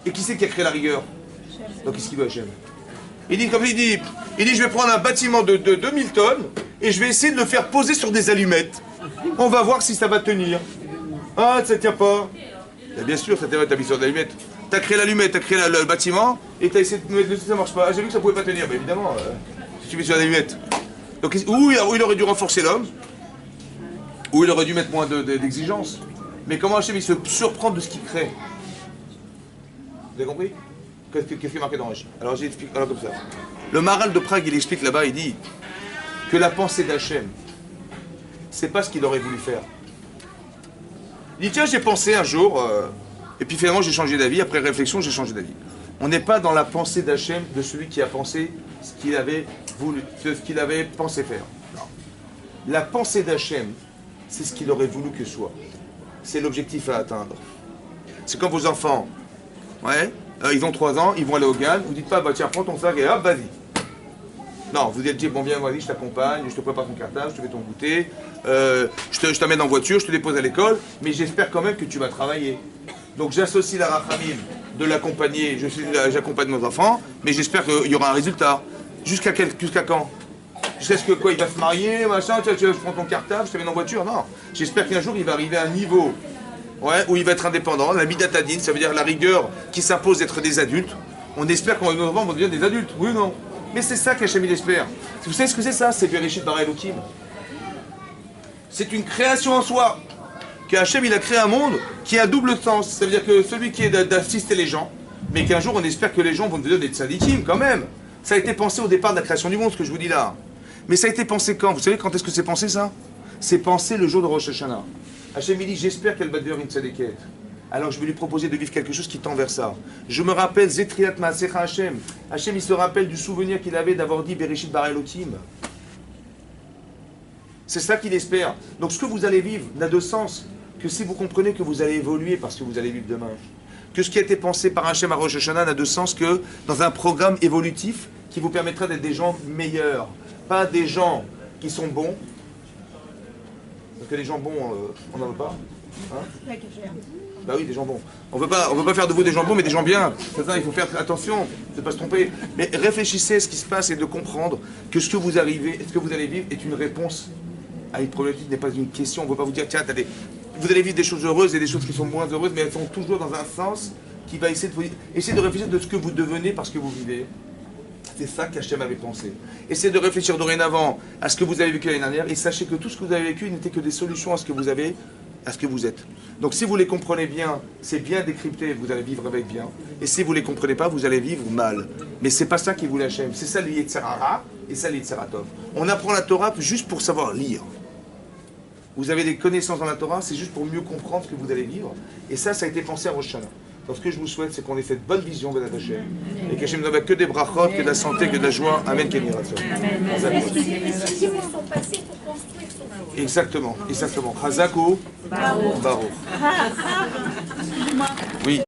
Et qui c'est qui a créé la rigueur? Donc qu'est-ce qu'il veut Hachem? Il dit, comme il dit, je vais prendre un bâtiment de 2000 tonnes et je vais essayer de le faire poser sur des allumettes. On va voir si ça va tenir. Ah, ça ne tient pas. Et bien sûr, ça tient pas, t'as mis sur des allumettes. T'as créé l'allumette, t'as créé le bâtiment et t'as essayé de mettre ça marche pas. Ah, j'ai vu que ça pouvait pas tenir, mais évidemment, si tu mets sur l'allumette. Donc, ou il aurait dû renforcer l'homme, ou il aurait dû mettre moins d'exigences. Mais comment Hachem il se surprend de ce qu'il crée? Vous avez compris? Qu'est-ce qui est marqué dans Rashi? Alors j'explique alors comme ça. Le Maharal de Prague, il explique là-bas, il dit que la pensée d'Hachem, c'est pas ce qu'il aurait voulu faire. Il dit tiens, j'ai pensé un jour, et puis finalement j'ai changé d'avis, après réflexion j'ai changé d'avis. On n'est pas dans la pensée d'Hachem de celui qui a pensé ce qu'il avait voulu, ce qu'il avait pensé faire. Non. La pensée d'Hachem, c'est ce qu'il aurait voulu que soit. C'est l'objectif à atteindre. C'est comme vos enfants. Ouais. Ils ont 3 ans, ils vont aller au GAN, vous dites pas, bah tiens, prends ton sac et hop, vas-y. Non, vous dites, bon viens, vas-y, je t'accompagne, je te prépare ton cartable, je te fais ton goûter, je t'amène en voiture, je te dépose à l'école, mais j'espère quand même que tu vas travailler. Donc j'associe la rachamim de l'accompagner, j'accompagne nos enfants, mais j'espère qu'il y aura un résultat. Jusqu'à quand? Jusqu'à ce que quoi, il va se marier, machin, tu prends ton cartable, je t'amène en voiture? Non. J'espère qu'un jour il va arriver à un niveau où il va être indépendant. La midatadine, ça veut dire la rigueur qui s'impose d'être des adultes. On espère que nos enfants vont devenir des adultes, oui ou non? Mais c'est ça qu'Hachem il espère. Vous savez ce que c'est ça? C'est Bereshit bara Elokim. C'est une création en soi. Que Hachem il a créé un monde qui a double sens. Ça veut dire que celui qui est d'assister les gens, mais qu'un jour on espère que les gens vont devenir des tzadikim quand même. Ça a été pensé au départ de la création du monde, ce que je vous dis là. Mais ça a été pensé quand? Vous savez quand est-ce que c'est pensé ça? C'est pensé le jour de Rosh Hashanah. Hachem il dit j'espère qu'elle va devenir une tzadiket. Alors je vais lui proposer de vivre quelque chose qui tend vers ça. Je me rappelle Zetriat Maasecha Hachem. Hachem il se rappelle du souvenir qu'il avait d'avoir dit Bereshit bara Elokim. C'est ça qu'il espère. Donc ce que vous allez vivre n'a de sens que si vous comprenez que vous allez évoluer parce que vous allez vivre demain. Que ce qui a été pensé par Hachem à Rosh Hashanah n'a de sens que dans un programme évolutif qui vous permettra d'être des gens meilleurs. Pas des gens qui sont bons. Parce que les gens bons, on n'en veut pas. Hein? Bah oui, des gens bons. On veut pas faire de vous des gens bons, mais des gens bien. C'est ça, il faut faire attention, de ne pas se tromper. Mais réfléchissez à ce qui se passe et de comprendre que ce que vous allez vivre est une réponse à une problématique, n'est pas une question. On ne veut pas vous dire, tiens, vous allez vivre des choses heureuses et des choses qui sont moins heureuses, mais elles sont toujours dans un sens qui va essayer de réfléchir de ce que vous devenez parce que vous vivez. C'est ça qu'Hachem avait pensé. Essayez de réfléchir dorénavant à ce que vous avez vécu l'année dernière et sachez que tout ce que vous avez vécu n'était que des solutions à ce que vous avez, à ce que vous êtes. Donc si vous les comprenez bien, c'est bien décrypté, vous allez vivre avec bien. Et si vous ne les comprenez pas, vous allez vivre mal. Mais c'est pas ça qui voulait Hachem. C'est ça le Yetzer Hara et ça le Yetzer Tov. On apprend la Torah juste pour savoir lire. Vous avez des connaissances dans la Torah, c'est juste pour mieux comprendre ce que vous allez vivre. Et ça a été pensé à Rosh Hashanah. Donc ce que je vous souhaite, c'est qu'on ait cette bonne vision de Hachem. Et qu'Hachem nous donne que des brachot, que de la santé, que de la joie. Amen, Kémiratson. Les mots sont passés pour construire son futur. Exactement. Chazakou, Baruch. Oui.